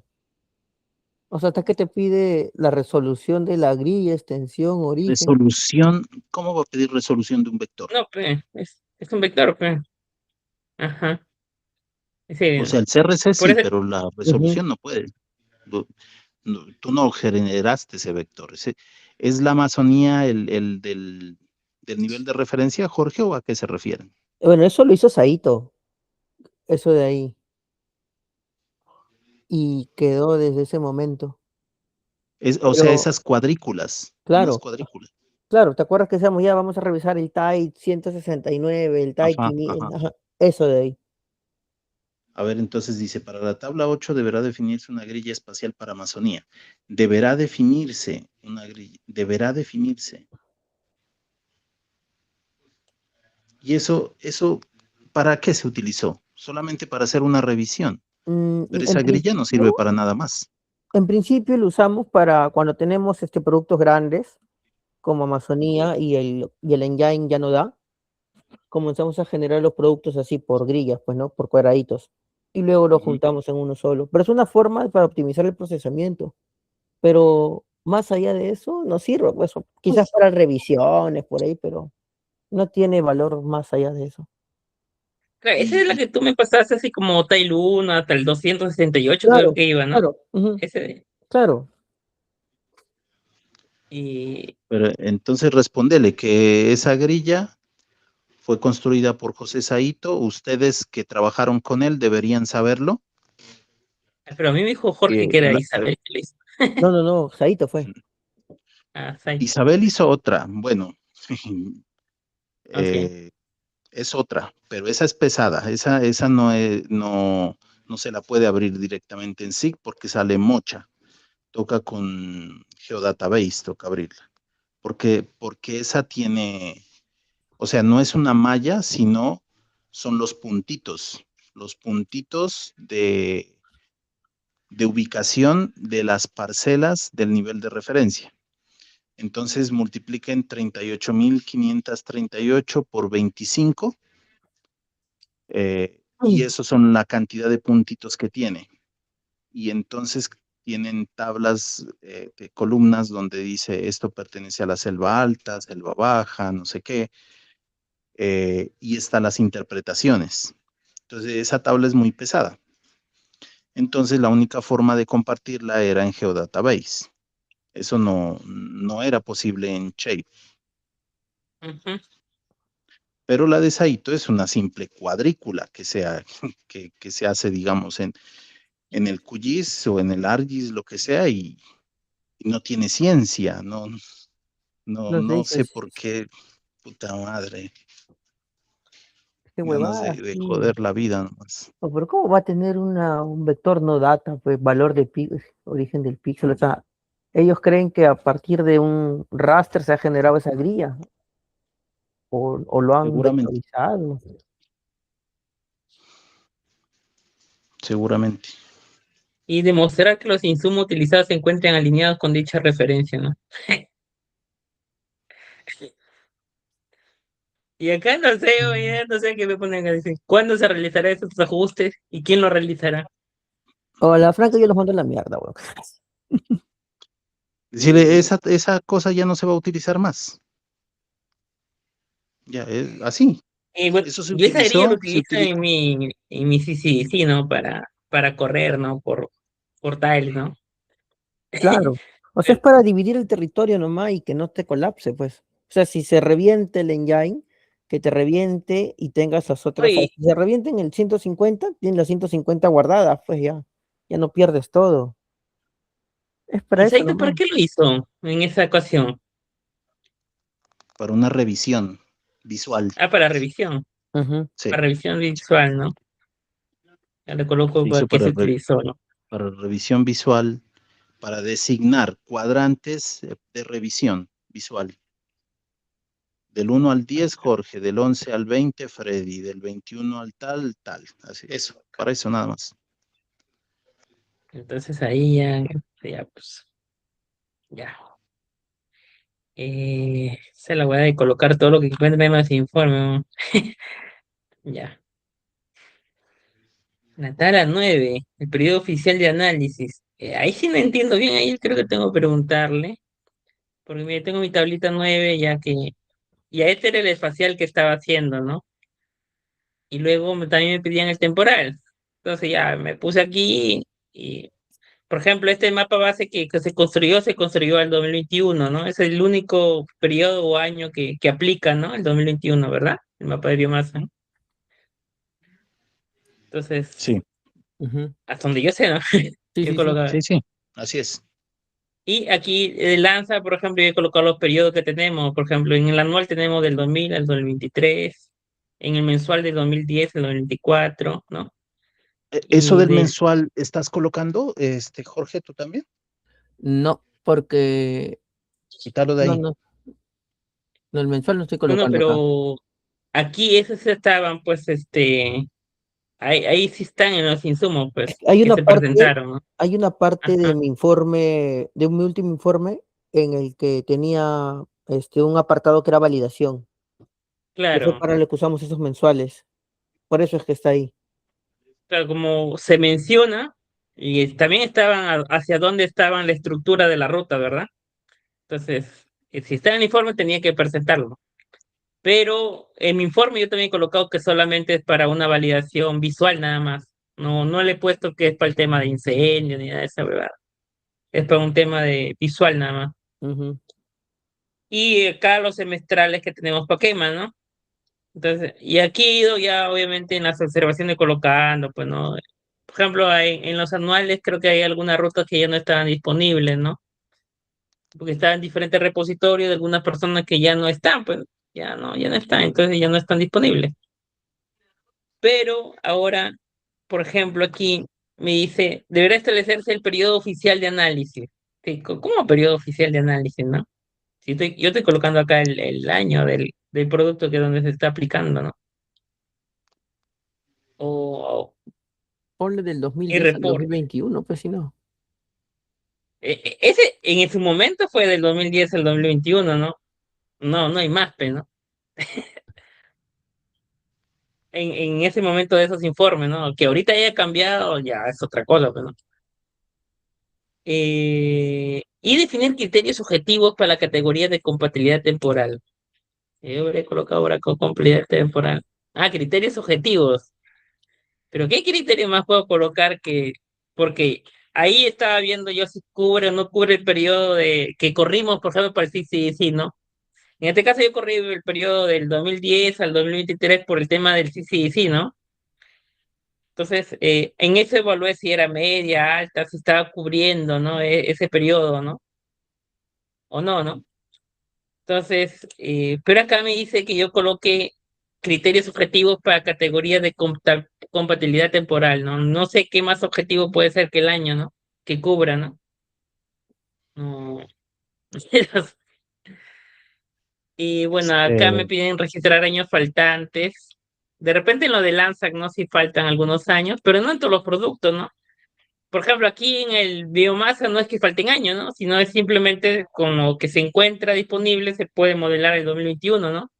O sea, hasta que te pide la resolución de la grilla, extensión, origen. Resolución, ¿cómo va a pedir resolución de un vector? No, es un vector, Ajá. Sí, O sea, el CRC por sí, eso, pero la Ujú. resolución no puede. Tú no generaste ese vector. ¿Es la Amazonía el del nivel de referencia, Jorge, o a qué se refieren? Bueno, eso lo hizo Saito, eso de ahí, y quedó desde ese momento. O sea, Pero, esas cuadrículas, unas claro, cuadrículas. claro, ¿te acuerdas que decíamos ya vamos a revisar el TAI 169, el TAI Ajá, 500? ajá. Ajá, eso de ahí. A ver, entonces dice, para la tabla 8 deberá definirse una grilla espacial para Amazonía. Deberá definirse una grilla, deberá definirse. ¿Y eso para qué se utilizó? Solamente para hacer una revisión. Pero En esa grilla no sirve principio, para nada más. en principio lo usamos para cuando tenemos productos grandes como Amazonía y el engine ya no da, comenzamos a generar los productos así por grillas, pues, ¿no? Por cuadraditos. Y luego los Ujú. juntamos en uno solo. Pero es una forma para optimizar el procesamiento. Pero más allá de eso, no sirve, pues, quizás para revisiones por ahí, pero no tiene valor más allá de eso. claro, esa es la Y, que tú me pasaste así como Tail 1 hasta el 268 creo Claro, que iba, ¿no? claro, ujú, Ese, claro. y, pero entonces respondele que esa grilla fue construida por José Saito. Ustedes que trabajaron con él deberían saberlo. pero a mí me dijo Jorge Que que era Isabel que le hizo. No, no, no, Saito fue. Ah, Sai. Isabel hizo otra. Bueno, Ok. eh, es otra, pero esa es pesada. Esa no se la puede abrir directamente en SIG porque sale mocha. Toca con Geodatabase, toca abrirla. Porque esa tiene, o sea, no es una malla, sino son los puntitos de ubicación de las parcelas del nivel de referencia. Entonces multipliquen 38.538 por 25 y eso son la cantidad de puntitos que tiene. Y entonces tienen tablas de columnas donde dice esto pertenece a la selva alta, selva baja, no sé qué, y están las interpretaciones. Entonces esa tabla es muy pesada. Entonces la única forma de compartirla era en Geodatabase. Eso no era posible en Shape. Pero la de Saito es una simple cuadrícula que se hace, digamos, en el QGIS o en el ArcGIS, lo que sea, y no tiene ciencia, No sé, no sé por qué, puta madre, qué ganas huevada, de sí. joder la vida nomás. Oh, pero ¿cómo va a tener un vector no data, pues valor de origen del píxel? O sea, ellos creen que a partir de un raster se ha generado esa grilla, o lo han Seguramente, vectorizado. seguramente. Y demostrar que los insumos utilizados se encuentren alineados con dicha referencia, ¿no? Y acá no sé, oye, no sé qué me ponen a decir. ¿Cuándo se realizará esos ajustes y quién lo realizará? O la franca yo los mando a la mierda, weón. Decirle, esa cosa ya no se va a utilizar más. Ya, es así. Y bueno, Eso yo esa grilla lo se utilizo utilizó. en mi CCC, ¿no? Para correr, ¿no? Por tiles, ¿no? Claro. O sea, es para dividir el territorio nomás y que no te colapse, pues. O sea, si se reviente el engine, que te reviente y tengas las otras. O sea, Oye, si se revienta en el 150, tienes las 150 guardadas, pues ya no pierdes todo. Es para ¿y eso Saito para nomás. qué lo hizo en esa ocasión? Para una revisión visual. Ah, para revisión. Ujú. Sí, Para revisión visual, ¿no? Ya le coloco se para hizo qué se utilizó, ¿no? para revisión visual, para designar cuadrantes de revisión visual. Del 1 al 10, Jorge, del 11 al 20, Freddy, del 21 al tal, tal. Así, eso, para eso nada más. Entonces ahí ya pues, ya. Se la voy a de colocar todo lo que encuentre más informe, ¿no? Ya. Natara 9, el periodo oficial de análisis. Ahí sí no entiendo bien, ahí creo que tengo que preguntarle, porque mire, tengo mi tablita 9, ya este era el espacial que estaba haciendo, ¿no? Y luego también me pedían el temporal. Entonces ya me puse aquí y, por ejemplo, este mapa base que se construyó al 2021, ¿no? Es el único periodo o año que aplica, ¿no? El 2021, ¿verdad? El mapa de biomasa, ¿no? Entonces, Sí, Ujú. hasta donde yo sé, ¿no? Sí, Yo sí, sí. colocaba. sí, sí, así es. Y aquí lanza, por ejemplo, yo he colocado los periodos que tenemos. Por ejemplo, en el anual tenemos del 2000 al 2023, en el mensual del 2010 al 2024, ¿no? Eso Y del del, mensual, ¿estás colocando, Jorge, tú también? No, porque Quítalo de no, ahí. no, no, el mensual no estoy no, no, colocando acá. pero aquí esos estaban, pues, ahí sí están en los insumos, Es pues, que Hay que una se parte, presentaron, ¿no? hay una parte de Ajá, mi informe, de mi último informe, en el que tenía un apartado que era validación, que fue claro. para lo que usamos esos mensuales. Por eso es que está ahí. Claro, como se menciona, y también estaban hacia dónde estaban la estructura de la ruta, ¿verdad? Entonces, si está en el informe, tenía que presentarlo. Pero en mi informe yo también he colocado que solamente es para una validación visual nada más. No, no le he puesto que es para el tema de incendio ni nada de esa verdad. Es para un tema de visual nada más. Ujú. Y acá los semestrales que tenemos para quema, ¿no? Entonces, y aquí he ido ya obviamente en las observaciones colocando, pues, ¿no? Por ejemplo, en los anuales creo que hay algunas rutas que ya no estaban disponibles, ¿no? Porque estaban en diferentes repositorios de algunas personas que ya no están, pues ya no están, entonces ya no están disponibles. Pero ahora, por ejemplo, aquí me dice, deberá establecerse el periodo oficial de análisis. Sí, ¿cómo periodo oficial de análisis, no? Si yo estoy colocando acá el año del producto que es donde se está aplicando, ¿no? O, Ponle del y 2010 al report. 2021, pues si no. Ese en su momento fue del 2010 al 2021, ¿no? No, no hay más, pero ¿no? en ese momento de esos informes, ¿no? Que ahorita haya cambiado ya es otra cosa, pues, ¿no? Y definir criterios objetivos para la categoría de compatibilidad temporal. Yo habría colocado ahora con compatibilidad temporal. Ah, criterios objetivos. Pero ¿qué criterio más puedo colocar que, porque ahí estaba viendo yo si cubre o no cubre el periodo de que corrimos, por ejemplo, para el CCDC, ¿no? En este caso yo corrí el periodo del 2010 al 2023 por el tema del CCDC, ¿no? Entonces, en eso evalué si era media, alta, si estaba cubriendo, ¿no? Ese periodo, ¿no? O no, ¿no? Entonces, pero acá me dice que yo coloque criterios objetivos para categorías de compatibilidad temporal, ¿no? No sé qué más objetivo puede ser que el año, ¿no? Que cubra, ¿no? No. Y bueno, acá me Eh, piden registrar años faltantes. De repente en lo de Lanzac, ¿no? Si faltan algunos años, pero no en todos los productos, ¿no? Por ejemplo, aquí en el biomasa no es que falten años, ¿no? Sino es simplemente con lo que se encuentra disponible se puede modelar el 2021, ¿no?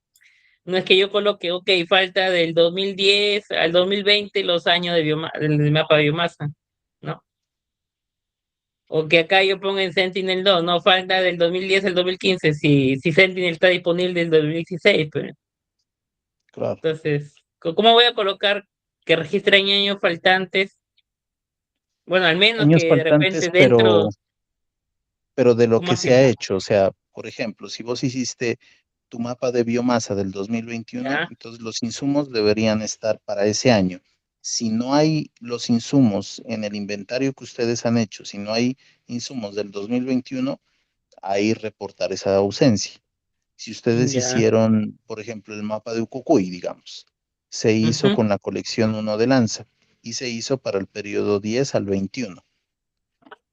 No es que yo coloque, ok, falta del 2010 al 2020 los años de del mapa de biomasa, ¿no? O que acá yo ponga en Sentinel-2, no, falta del 2010 al 2015 si Sentinel está disponible del 2016, pues. claro, Entonces, ¿cómo voy a colocar que registren años faltantes? Bueno, al menos años que de faltantes, repente dentro, pero de lo ¿cómo que así? se ha hecho, o sea, por ejemplo, si vos hiciste tu mapa de biomasa del 2021, ¿Ya? entonces los insumos deberían estar para ese año. Si no hay los insumos en el inventario que ustedes han hecho, si no hay insumos del 2021, ahí reportar esa ausencia. Si ustedes Ya. hicieron, por ejemplo, el mapa de Ucocuy, digamos, se hizo Ujú. con la colección 1 de Lanza y se hizo para el periodo 10 al 21.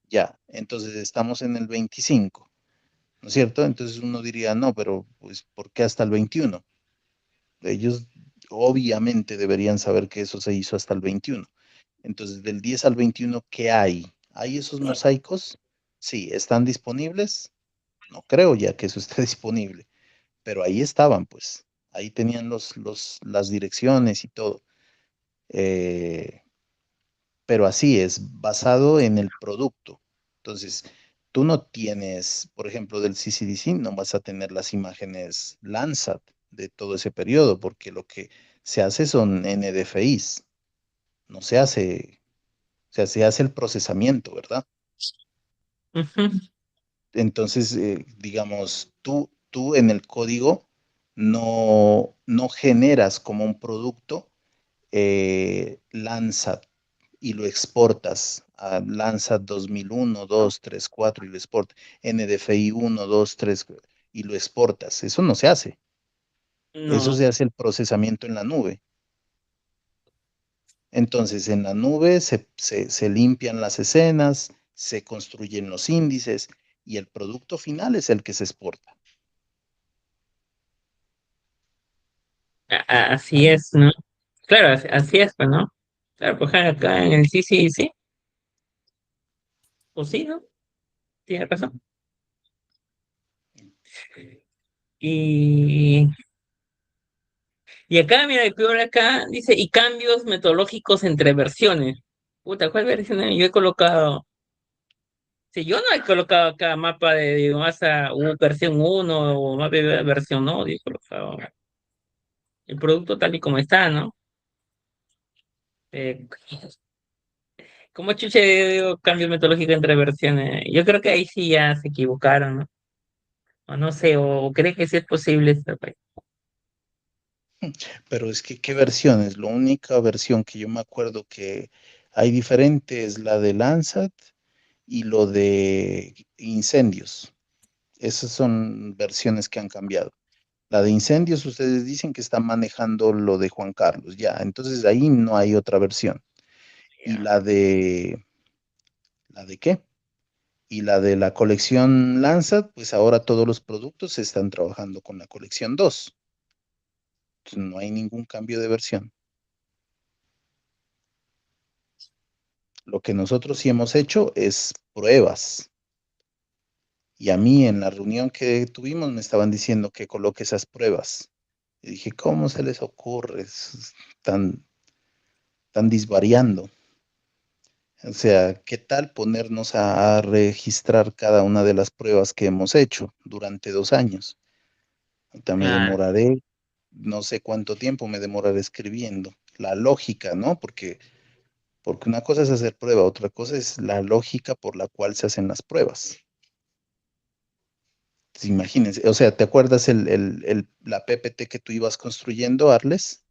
Ya, entonces estamos en el 25, ¿no es cierto? Entonces uno diría, no, pero pues, ¿por qué hasta el 21? Ellos obviamente deberían saber que eso se hizo hasta el 21. Entonces, del 10 al 21, ¿qué hay? ¿Hay esos mosaicos? Sí, ¿están disponibles? No creo ya que eso esté disponible, pero ahí estaban, pues. Ahí tenían las direcciones y todo. Eh, pero así es, basado en el producto. Entonces, tú no tienes, por ejemplo, del CCDC, no vas a tener las imágenes Landsat de todo ese periodo, porque lo que se hace son NDFIs, no se hace, o sea, se hace el procesamiento, ¿verdad? Ujú. Entonces, digamos, tú en el código no generas como un producto Landsat y lo exportas a Landsat 2001, 2, 3, 4 y lo exportas, NDFI 1, 2, 3 y lo exportas. Eso no se hace. Eso No. se hace el procesamiento en la nube. Entonces, en la nube se limpian las escenas, se construyen los índices y el producto final es el que se exporta. Así es, ¿no? Claro, así es, pues, ¿no? Claro, pues acá en el sí, sí, sí, o sí, ¿no? Tienes razón. Y, y acá, mira, el peor acá dice, y cambios metodológicos entre versiones. Puta, ¿cuál versión yo he colocado? Si yo no he colocado acá mapa de biomasa versión uno o mapa de versión no, yo he colocado el producto tal y como está, ¿no? Eh, ¿Cómo chuche digo cambios metodológicos entre versiones? Yo creo que ahí sí ya se equivocaron, ¿no? O no sé, o cree que sí es posible. Pero es que, ¿qué versiones? La única versión que yo me acuerdo que hay diferente es la de Landsat y lo de incendios. Esas son versiones que han cambiado. La de incendios, ustedes dicen que está manejando lo de Juan Carlos, ya, entonces ahí no hay otra versión. Y ¿la de qué? Y la de la colección Landsat, pues ahora todos los productos se están trabajando con la colección 2. Entonces no hay ningún cambio de versión. Lo que nosotros sí hemos hecho es pruebas. Y a mí en la reunión que tuvimos me estaban diciendo que coloque esas pruebas. Y dije, ¿cómo se les ocurre? Tan disvariando. O sea, ¿qué tal ponernos a registrar cada una de las pruebas que hemos hecho durante 2 años? Ahorita me Claro. demoraré, no sé cuánto tiempo me demoraré escribiendo. La lógica, ¿no? Porque una cosa es hacer prueba, otra cosa es la lógica por la cual se hacen las pruebas. Pues imagínense, o sea, ¿te acuerdas la PPT que tú ibas construyendo, Arles?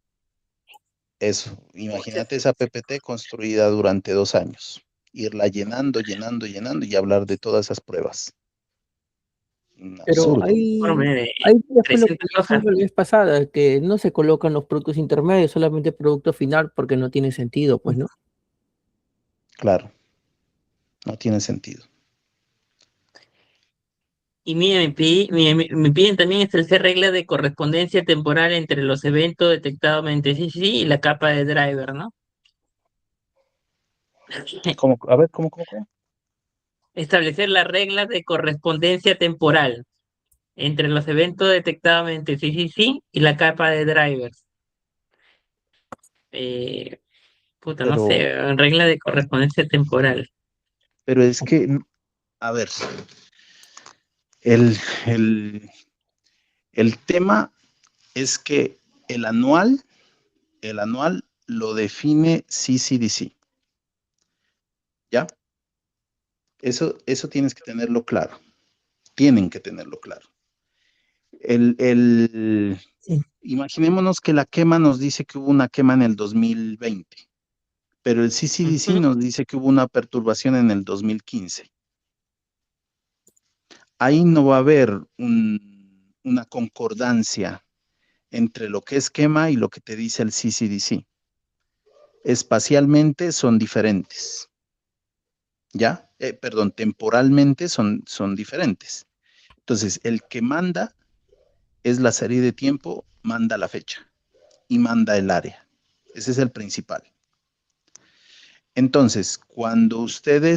Eso, imagínate esa PPT construida durante 2 años. Irla llenando, llenando, llenando y hablar de todas esas pruebas. Un Pero absurdo. Hombre, ahí ya fue lo que 300 hojas. dijimos la vez pasada, que no se colocan los productos intermedios, solamente producto final, porque no tiene sentido, pues, ¿no? Claro, no tiene sentido. Y mire, me piden también establecer reglas de correspondencia temporal entre los eventos detectados mediante CCC y la capa de driver, ¿no? ¿Cómo? A ver, ¿cómo? Establecer las reglas de correspondencia temporal entre los eventos detectados mediante CCC y la capa de drivers. Eh, puta, no Pero, sé, regla de correspondencia temporal. pero es que, a ver, el, el, el tema es que el anual, el anual lo define CCDC, ¿ya? Eso tienes que tenerlo claro. Tienen que tenerlo claro. El, el, Sí. Imaginémonos que la quema nos dice que hubo una quema en el 2020, pero el CCDC Ujú. nos dice que hubo una perturbación en el 2015. Ahí no va a haber una concordancia entre lo que es quema y lo que te dice el CCDC. Espacialmente son diferentes, ¿ya? Perdón, temporalmente son diferentes. Entonces, el que manda es la serie de tiempo, manda la fecha y manda el área. Ese es el principal. Entonces, cuando se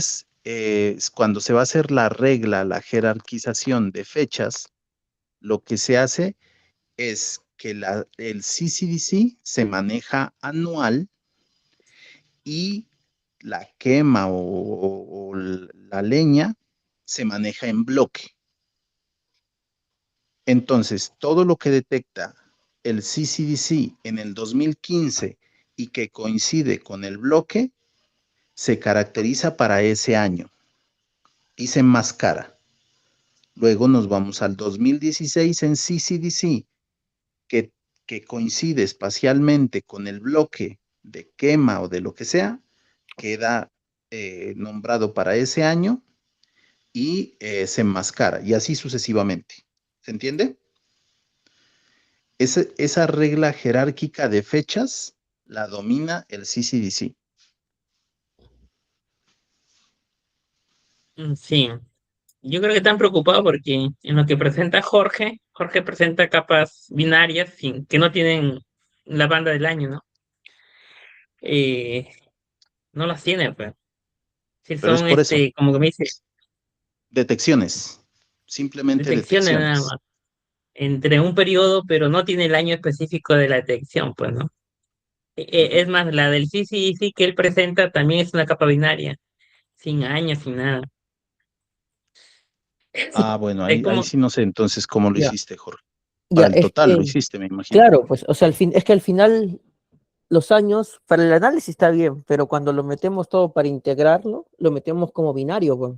va a hacer la regla, la jerarquización de fechas, lo que se hace es que el CCDC se maneja anual y la quema o la leña se maneja en bloque. Entonces, todo lo que detecta el CCDC en el 2015 y que coincide con el bloque, se caracteriza para ese año y se enmascara. Luego nos vamos al 2016 en CCDC, que, que coincide espacialmente con el bloque de quema o de lo que sea, queda nombrado para ese año y se enmascara, y así sucesivamente. ¿Se entiende? Esa regla jerárquica de fechas la domina el CCDC. Sí, yo creo que están preocupados porque en lo que presenta Jorge presenta capas binarias que no tienen la banda del año, ¿no? Eh, no las tiene, pues. Sí, Pero es son, por eso, como que me dice, detecciones, simplemente detecciones nada detecciones. más, entre un periodo, pero no tiene el año específico de la detección, pues, ¿no? Es Ujú. más, la del sí que él presenta también es una capa binaria, sin años, sin nada. Ah, bueno, Es ahí como, sí no sé entonces cómo lo Ya, hiciste, Jorge. ya, Para el es total lo que, hiciste, me imagino. claro, pues, o sea, es que al final los años, para el análisis está bien, pero cuando lo metemos todo para integrarlo, lo metemos como binario, pues.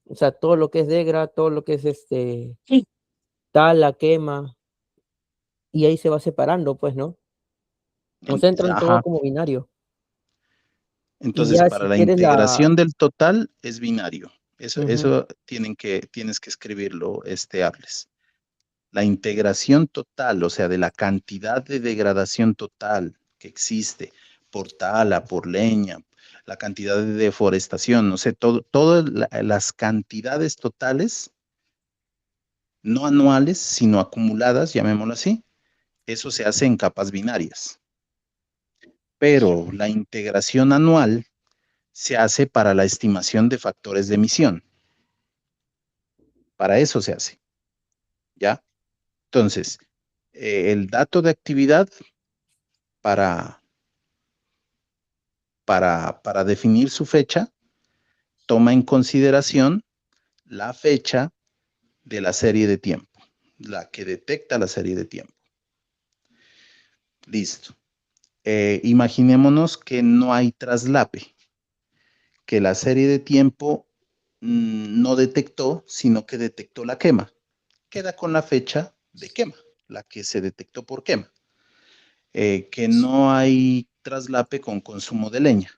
O sea, todo lo que es degra, todo lo que es sí, tala, quema, y ahí se va separando, pues, ¿no? O sea, entran todo Ajá. como binario. Y Entonces, ya para si la quieres integración del total es binario. Eso, ujú, eso tienes que escribirlo, Arles. La integración total, o sea, de la cantidad de degradación total que existe por tala, por leña, la cantidad de deforestación, no sé, todas las cantidades totales, no anuales, sino acumuladas, llamémoslo así, eso se hace en capas binarias. Pero la integración anual se hace para la estimación de factores de emisión. Para eso se hace, ¿ya? Entonces, el dato de actividad para definir su fecha toma en consideración la fecha de la serie de tiempo, la que detecta la serie de tiempo. Listo. Imaginémonos que no hay traslape, que la serie de tiempo no detectó, sino que detectó la quema. Queda con la fecha de quema, la que se detectó por quema. Que no hay traslape con consumo de leña.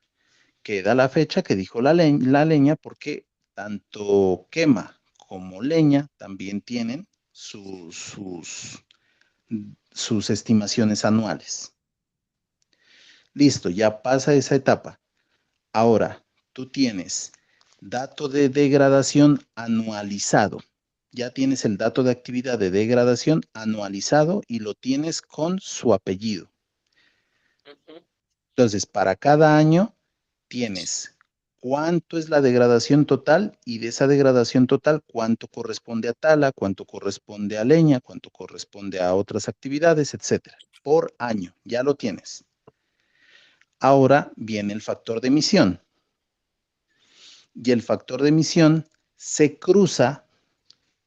Queda la fecha que dijo la leña, porque tanto quema como leña también tienen sus estimaciones anuales. Listo, ya pasa esa etapa. Ahora, tú tienes dato de degradación anualizado. Ya tienes el dato de actividad de degradación anualizado y lo tienes con su apellido. Entonces, para cada año tienes cuánto es la degradación total y de esa degradación total cuánto corresponde a tala, cuánto corresponde a leña, cuánto corresponde a otras actividades, etcétera. Por año, ya lo tienes. Ahora viene el factor de emisión. Y el factor de emisión se cruza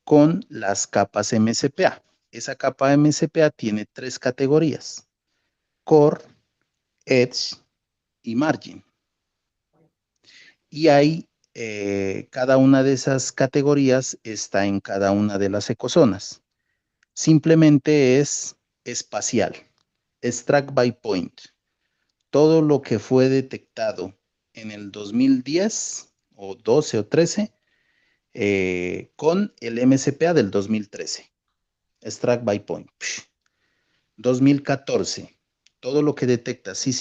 con las capas MSPA. Esa capa MSPA tiene 3 categorías: core, edge y margin. Y ahí cada una de esas categorías está en cada una de las ecozonas. Simplemente es espacial, es track by point. Todo lo que fue detectado en el 2010 o 12 o 13 con el MSPA del 2013. Es track by point. 2014. Todo lo que detecta, sí,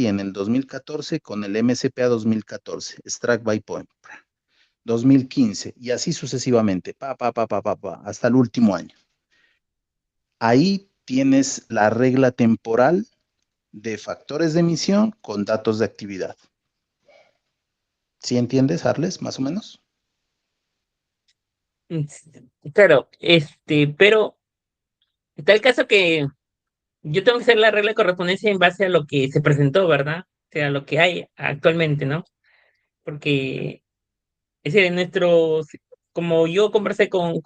en el 2014 con el MSPA 2014. Es track by point. 2015 y así sucesivamente, hasta el último año. Ahí tienes la regla temporal de factores de emisión con datos de actividad. ¿Sí entiendes, Arles, más o menos? Claro, pero está el caso que yo tengo que hacer la regla de correspondencia en base a lo que se presentó, ¿verdad? O sea, lo que hay actualmente, ¿no? Porque es decir, como yo conversé con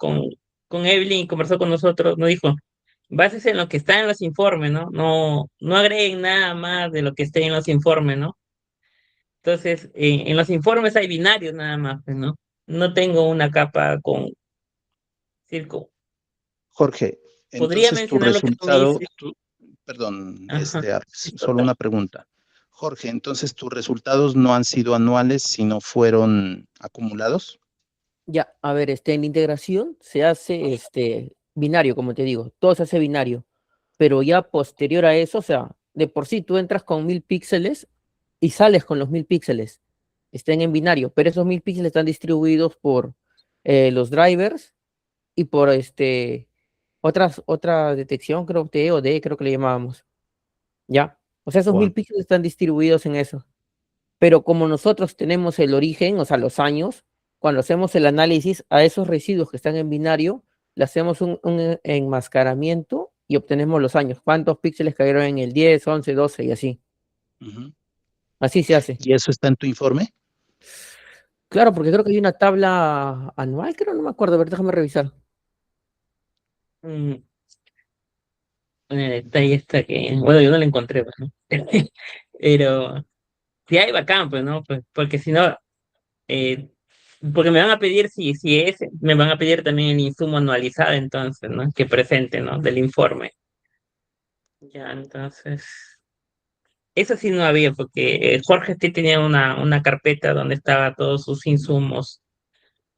Evelyn y conversó con nosotros, nos dijo, básese en lo que está en los informes, ¿no? No agreguen nada más de lo que esté en los informes, ¿no? Entonces, en los informes hay binarios nada más, pues, ¿no? No tengo una capa con circo. Jorge, Podría entonces tu mencionar lo que tú me resultado, dices. perdón, Ajá. Arles, solo una pregunta. Jorge, entonces tus resultados no han sido anuales, sino fueron acumulados. Ya, a ver, en integración se hace binario, como te digo, todo se hace binario, pero ya posterior a eso, o sea, de por sí tú entras con 1000 píxeles y sales con los 1000 píxeles, estén en binario, pero esos 1000 píxeles están distribuidos por los drivers y por otra detección, creo T o D, creo que le llamábamos, ¿ya? O sea, esos 1000 píxeles están distribuidos en eso. Pero como nosotros tenemos el origen, o sea, los años, cuando hacemos el análisis a esos residuos que están en binario, le hacemos un enmascaramiento y obtenemos los años. ¿Cuántos píxeles cayeron en el 10, 11, 12 y así? Así se hace. ¿Y eso está en tu informe? Claro, porque creo que hay una tabla anual, creo, no me acuerdo. A ver, déjame revisar. Mm, el detalle está que, bueno, yo no lo encontré, pues, ¿no? Pero sí hay bacán, pues, ¿no? Pues, porque si no, eh, porque me van a pedir, me van a pedir también el insumo anualizado, entonces, ¿no? Que presente, ¿no? Del informe. Ya, entonces, eso sí no había, porque Jorge sí tenía una carpeta donde estaba todos sus insumos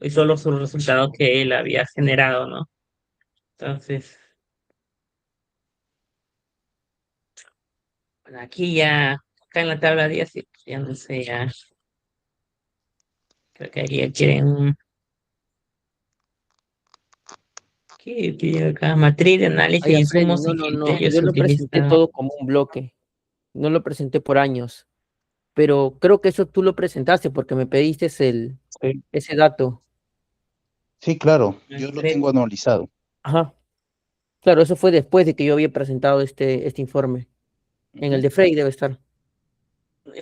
y solo sus resultados que él había generado, ¿no? Entonces, bueno, aquí ya, acá en la tabla 10, sí, ya no sé, ya, creo que aquí ya quieren, ¿qué pide acá? Matriz de análisis de Ay, Freddy, insumos no, y no, no. criterios Yo lo presenté utilizados. todo como un bloque. No lo presenté por años. Pero creo que eso tú lo presentaste porque me pediste Sí. ese dato. Sí, claro, yo lo tengo anualizado. Ajá. Claro, eso fue después de que yo había presentado este informe. En el Ujú. de Frey debe estar.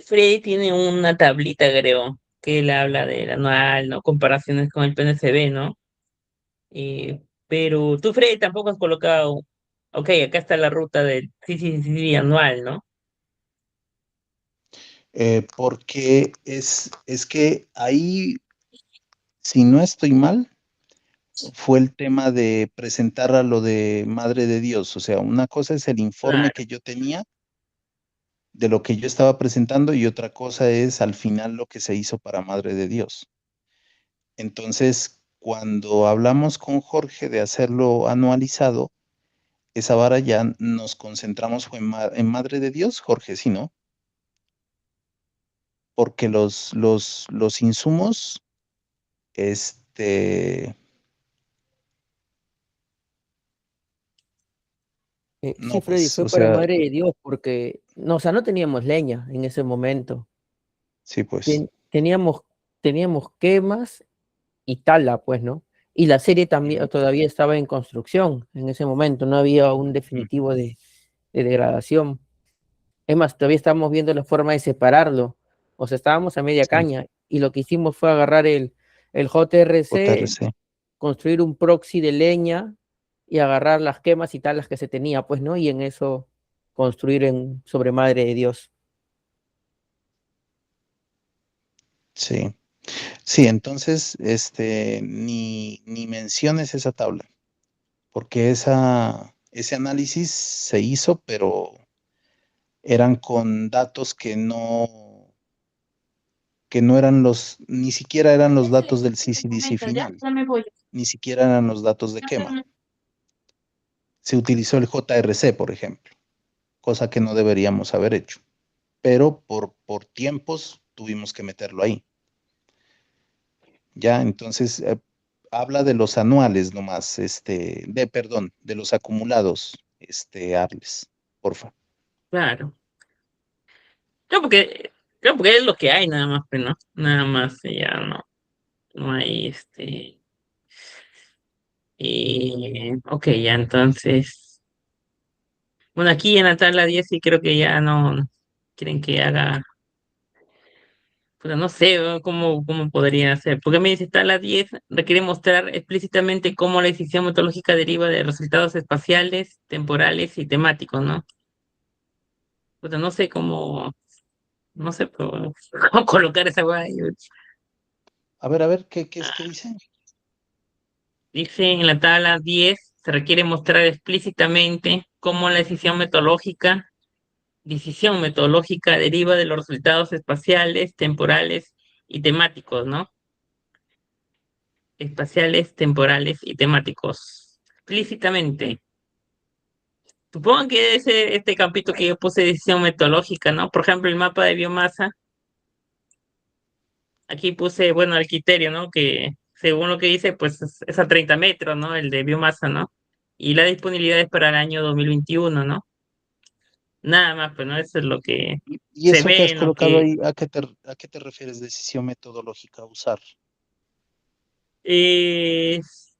Freddy tiene una tablita, creo, que él habla del anual, ¿no? Comparaciones con el PNCB, ¿no? Pero tú, Freddy, tampoco has colocado, ok, acá está la ruta del sí, sí, sí, sí, anual, ¿no? Porque es que ahí, si no estoy mal, fue el tema de presentar a lo de Madre de Dios. O sea, una cosa es el informe Claro, que yo tenía de lo que yo estaba presentando y otra cosa es al final lo que se hizo para Madre de Dios. Entonces, cuando hablamos con Jorge de hacerlo anualizado, esa vara ya nos concentramos fue en Madre de Dios, Jorge, sí, ¿no? Porque los insumos, este, Sí, no, Freddy, pues, fue o para sea, Madre de Dios, porque, no, o sea, no teníamos leña en ese momento. sí, pues. Teníamos quemas y tala, pues, ¿no? Y la serie también Ujú, todavía estaba en construcción en ese momento, no había un ujú, definitivo de degradación. Es más, todavía estábamos viendo la forma de separarlo, o sea, estábamos a media sí, caña, y lo que hicimos fue agarrar el JRC, JRC, construir un proxy de leña y agarrar las quemas y talas que se tenía, pues, ¿no? Y en eso construir sobre Madre de Dios. sí. Sí, entonces, ni menciones esa tabla, porque ese análisis se hizo, pero eran con datos que no eran ni siquiera eran los datos del CCDC final, ni siquiera eran los datos de quema. Se utilizó el JRC, por ejemplo, cosa que no deberíamos haber hecho, pero por tiempos tuvimos que meterlo ahí. Ya, entonces, habla de los anuales nomás, perdón, de los acumulados, Arles, porfa. claro. Creo porque, creo porque es lo que hay nada más, pues, ¿no? Nada más, ya no hay ok, ya entonces. Bueno, aquí en la tabla 10 sí creo que ya no quieren que haga, pues no sé, ¿no? Cómo podría hacer. Porque me dice tabla 10 requiere mostrar explícitamente cómo la decisión metodológica deriva de resultados espaciales, temporales y temáticos, ¿no? Pues no sé cómo, no sé cómo colocar esa hueá ahí. A ver, ¿qué es que dice? Dice en la tabla 10 se requiere mostrar explícitamente cómo la decisión metodológica deriva de los resultados espaciales, temporales y temáticos, ¿no? Espaciales, temporales y temáticos. Explícitamente. Supongo que este campito que yo puse decisión metodológica, ¿no? Por ejemplo, el mapa de biomasa, aquí puse, bueno, el criterio, ¿no? Que según lo que dice, pues es a 30 metros, ¿no? El de biomasa, ¿no? Y la disponibilidad es para el año 2021, ¿no? Nada más, pues, ¿no? Eso es lo que Y se eso que ve has en lo colocado que ahí, ¿a qué te refieres decisión metodológica a usar? es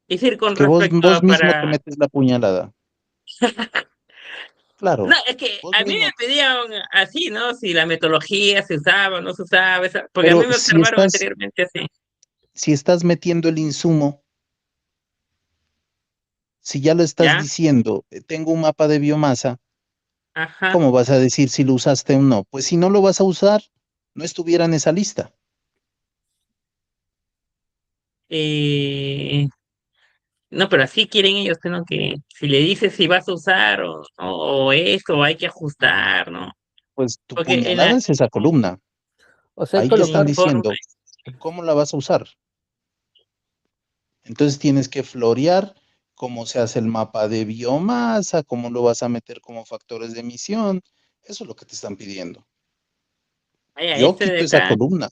decir, con Porque respecto vos a mismo te para. metes la puñalada. No, Claro, es que vos a mí me mismo. pedían así, ¿no? Si la metodología se usaba o no se usaba, porque a Pero mí me observaron anteriormente así. si estás metiendo el insumo, si ya lo estás ¿Ya? diciendo, tengo un mapa de biomasa, Ajá. ¿cómo vas a decir si lo usaste o no? Pues si no lo vas a usar, no estuviera en esa lista. Eh, no, pero así quieren ellos, ¿no? Que si le dices si vas a usar o esto, o hay que ajustar, ¿no? Pues tu Porque puñalada es esa columna. O sea, hay que Ahí en el están colocar, informe, diciendo, ¿cómo la vas a usar? Entonces tienes que florear cómo se hace el mapa de biomasa, cómo lo vas a meter como factores de emisión. Eso es lo que te están pidiendo. vaya, Yo este de quito esa acá, columna.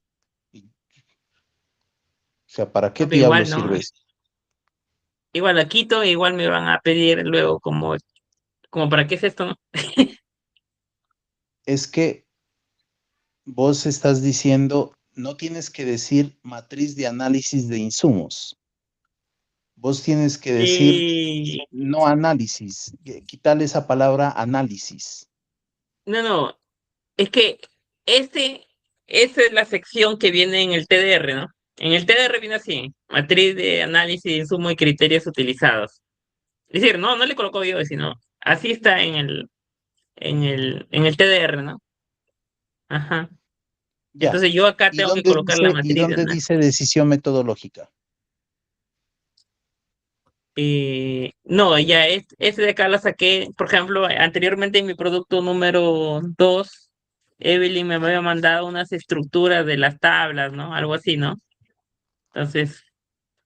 O sea, ¿para qué no, pero diablo igual, ¿no? sirve eso? Igual la quito, igual me van a pedir luego como para qué es esto, ¿no? Es que vos estás diciendo, no tienes que decir matriz de análisis de insumos. Vos tienes que decir Y no análisis, quitarle esa palabra análisis. no, es que este, esa es la sección que viene en el TDR, ¿no? En el TDR viene así, matriz de análisis de insumo y criterios utilizados. Es decir, no le coloco yo, sino así está en el TDR, ¿no? Ajá. Ya. Entonces yo acá tengo que colocar la ¿Y matriz de dónde análisis. dice decisión metodológica? No, ya ese de acá la saqué, por ejemplo, anteriormente en mi producto número 2 Evelyn me había mandado unas estructuras de las tablas, ¿no? Algo así, ¿no? Entonces,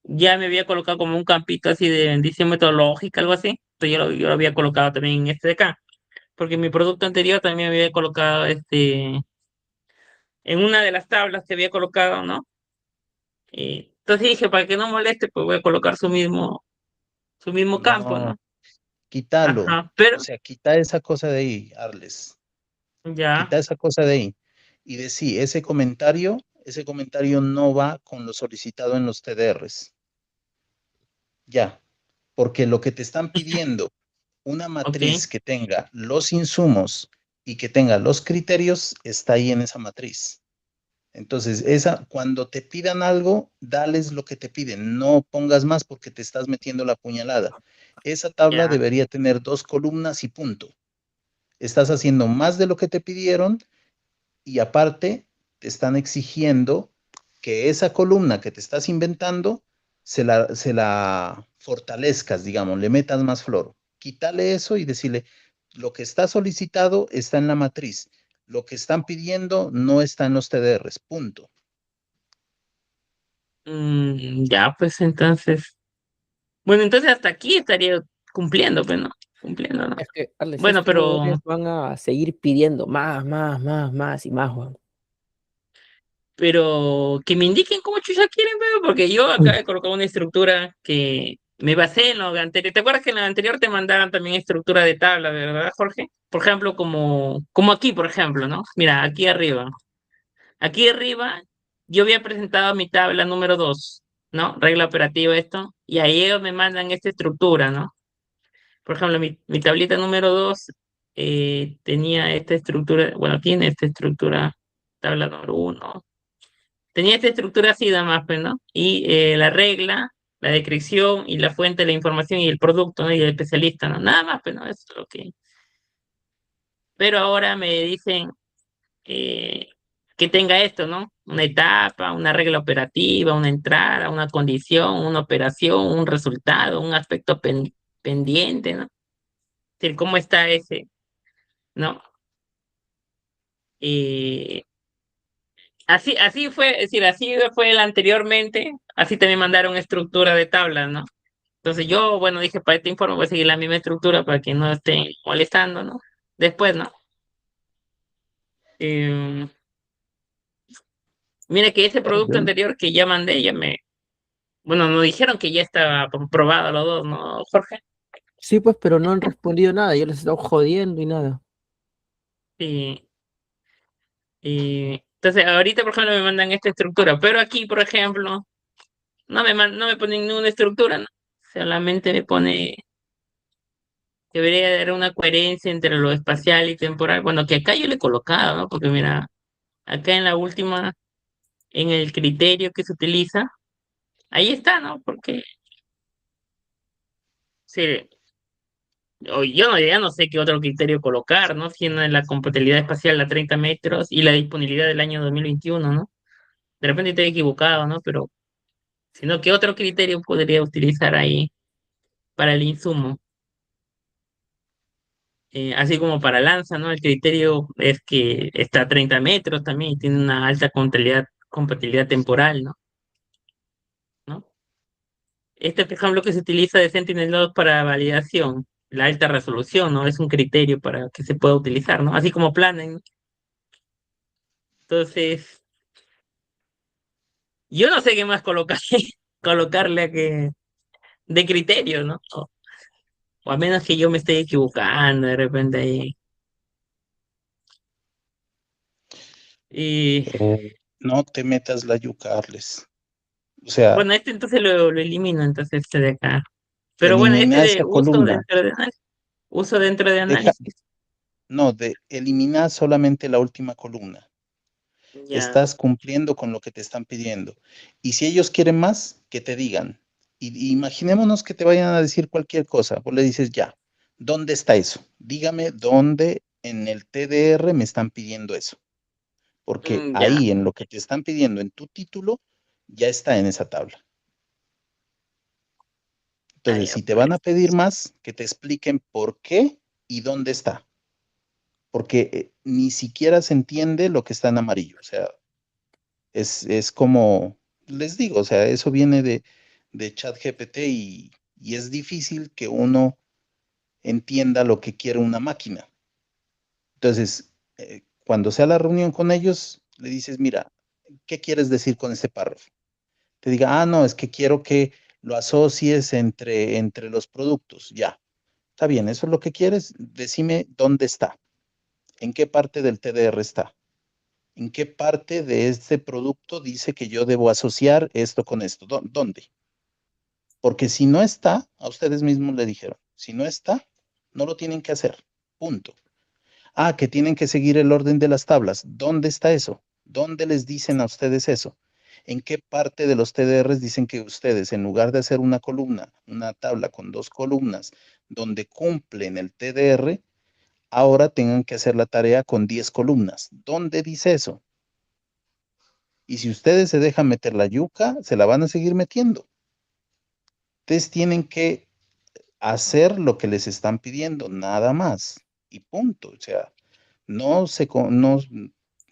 ya me había colocado como un campito así de bendición metodológica, algo así. Entonces yo lo había colocado también en este de acá, porque en mi producto anterior también me había colocado en una de las tablas que había colocado, ¿no? Entonces dije, para que no moleste, pues voy a colocar su mismo campo, No, ¿no? quítalo. Ajá, pero O sea, quita esa cosa de ahí, Arles. ya. Quita esa cosa de ahí. Y decir, ese comentario no va con lo solicitado en los TDRs. Ya. Porque lo que te están pidiendo, una Ok, matriz que tenga los insumos y que tenga los criterios, está ahí en esa matriz. Entonces, cuando te pidan algo, dales lo que te piden, no pongas más porque te estás metiendo la puñalada. Esa tabla ya. debería tener 2 columnas y punto. Estás haciendo más de lo que te pidieron y aparte te están exigiendo que esa columna que te estás inventando se la fortalezcas, digamos, le metas más flor. Quítale eso y decirle, lo que está solicitado está en la matriz, lo que están pidiendo no está en los TDRs, punto. Ya, pues entonces. Bueno, entonces hasta aquí estaría cumpliendo, pues, ¿no? Cumpliendo, ¿no? Es que, Alex, Bueno, estos pero, huevones van a seguir pidiendo más, más, más, más y más, weón. pero que me indiquen cómo chucha quieren, pero porque yo acá he colocado una estructura que me basé en lo anterior. ¿Te acuerdas que en la anterior te mandaban también estructura de tabla, verdad, Jorge? Por ejemplo, como aquí, por ejemplo, ¿no? Mira, aquí arriba. Aquí arriba yo había presentado mi tabla número 2, ¿no? Regla operativa, esto, y ahí ellos me mandan esta estructura, ¿no? Por ejemplo, mi tablita número 2 tenía esta estructura, bueno, tiene esta estructura, tabla número 1, tenía esta estructura así nada más, pues, ¿no? Y la regla, la descripción y la fuente de la información y el producto, ¿no? Y el especialista, ¿no? Nada más, pues, ¿no? Eso es lo que... Pero ahora me dicen eh, que tenga esto, ¿no? Una etapa, una regla operativa, una entrada, una condición, una operación, un resultado, un aspecto pendiente, ¿no? Es decir, cómo está ese, ¿no? Y así fue, es decir, así fue el anteriormente, así también mandaron estructura de tablas, ¿no? Entonces yo, bueno, dije, para este informe voy a seguir la misma estructura para que no estén molestando, ¿no? Después, ¿no? Eh, Mira que ese producto anterior que ya mandé, bueno, nos dijeron que ya estaba comprobado los dos, ¿no, Jorge? Sí, pues, pero no han respondido nada. Yo les he estado jodiendo y nada. Y entonces ahorita, por ejemplo, me mandan esta estructura, pero aquí, por ejemplo, no me ponen ninguna estructura, ¿no? Solamente me pone debería haber una coherencia entre lo espacial y temporal. Bueno, que acá yo le he colocado, ¿no? Porque mira, acá en la última, en el criterio que se utiliza, ahí está, ¿no? Porque sí, yo no, ya no sé qué otro criterio colocar, ¿no? Siendo la compatibilidad espacial a 30 metros y la disponibilidad del año 2021, ¿no? De repente estoy equivocado, ¿no? Pero, sino ¿qué otro criterio podría utilizar ahí para el insumo? Así como para Lanza, ¿no? El criterio es que está a 30 metros también y tiene una alta compatibilidad temporal, ¿no? Este, por ejemplo, que se utiliza de Sentinel-2 para validación, la alta resolución, ¿no? Es un criterio para que se pueda utilizar, ¿no? Así como Planet, ¿no? Entonces, yo no sé qué más colocar, colocarle de criterio, ¿no? O a menos que yo me esté equivocando de repente ahí. Y No te metas la yuca, Arles. O sea, Bueno, este entonces lo elimino, entonces este de acá. Pero bueno, este elimina de esa columna. uso dentro de Deja, análisis. no, elimina solamente la última columna. Ya, Estás cumpliendo con lo que te están pidiendo. Y si ellos quieren más, que te digan. Y imaginémonos que te vayan a decir cualquier cosa. Vos le dices, ya, ¿dónde está eso? Dígame dónde en el TDR me están pidiendo eso. Porque ya, ahí en lo que te están pidiendo en tu título, ya está en esa tabla. Entonces, ya, si te van a pues. pedir más, que te expliquen por qué y dónde está. Porque ni siquiera se entiende lo que está en amarillo. O sea, es como, les digo, o sea, eso viene de ChatGPT y es difícil que uno entienda lo que quiere una máquina. Entonces, cuando sea la reunión con ellos, le dices, mira, ¿qué quieres decir con este párrafo? Te diga, no, es que quiero que lo asocies entre los productos. Ya, está bien, eso es lo que quieres. Decime dónde está, en qué parte del TDR está. ¿En qué parte de este producto dice que yo debo asociar esto con esto? ¿Dónde? Porque si no está, a ustedes mismos le dijeron, si no está, no lo tienen que hacer. Punto. Ah, que tienen que seguir el orden de las tablas. ¿Dónde está eso? ¿Dónde les dicen a ustedes eso? ¿En qué parte de los TDRs dicen que ustedes, en lugar de hacer una columna, una tabla con dos columnas, donde cumplen el TDR, ahora tengan que hacer la tarea con 10 columnas? ¿Dónde dice eso? Y si ustedes se dejan meter la yuca, se la van a seguir metiendo. Ustedes tienen que hacer lo que les están pidiendo, nada más. Y punto. O sea, no se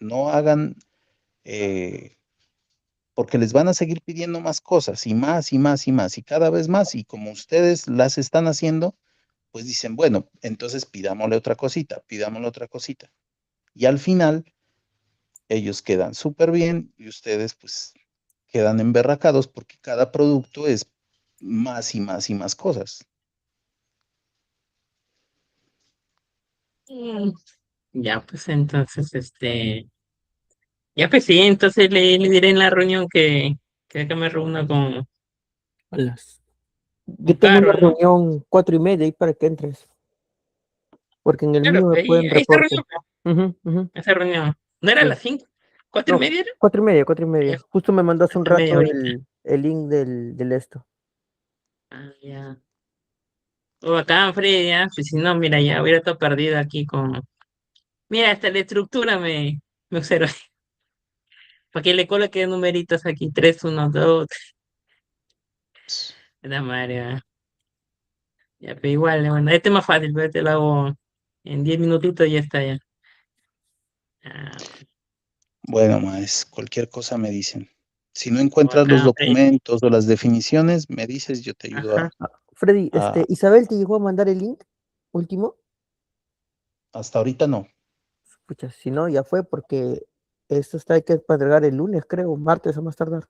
no hagan porque les van a seguir pidiendo más cosas y más y más y más y cada vez más. Y como ustedes las están haciendo, pues dicen, bueno, entonces pidámosle otra cosita. Y al final, ellos quedan súper bien y ustedes pues quedan emberracados porque cada producto es más y más y más cosas. Mm, Ya, pues entonces, ya pues sí, entonces le diré en la reunión que acá me reúna A las- Yo con tengo una Carol, ¿no? reunión 4:30 ahí para que entres, porque en el Claro, mío me pues ahí, pueden ahí se reporte. reunió, pues, Ujú, ujú, esa reunión. ¿No era a sí. las 5? ¿Cuatro y No, media era? 4:30, 4:30. Ya, Justo me mandó hace un 4:30 rato ahorita. el link del esto. Ah, ya. O acá, Freddy, ya, pues si no, mira, ya hubiera todo perdido aquí con... Mira, hasta la estructura me observa. ¿Para que le coloque numeritos aquí? 3, 1, 2. La madre, va. Ya, pero igual, bueno, este es más fácil, pero este lo hago en 10 minutitos y ya está ya. Ah, Bueno, más cualquier cosa me dicen. Si no o encuentras los acá, Freddy. documentos o las definiciones, me dices, yo te ayudo Ajá. Ah, Freddy, a Isabel te llegó a mandar el link último. hasta ahorita no. Pucha, si no, ya fue porque esto está hay que entregar el lunes, creo, martes a más tardar.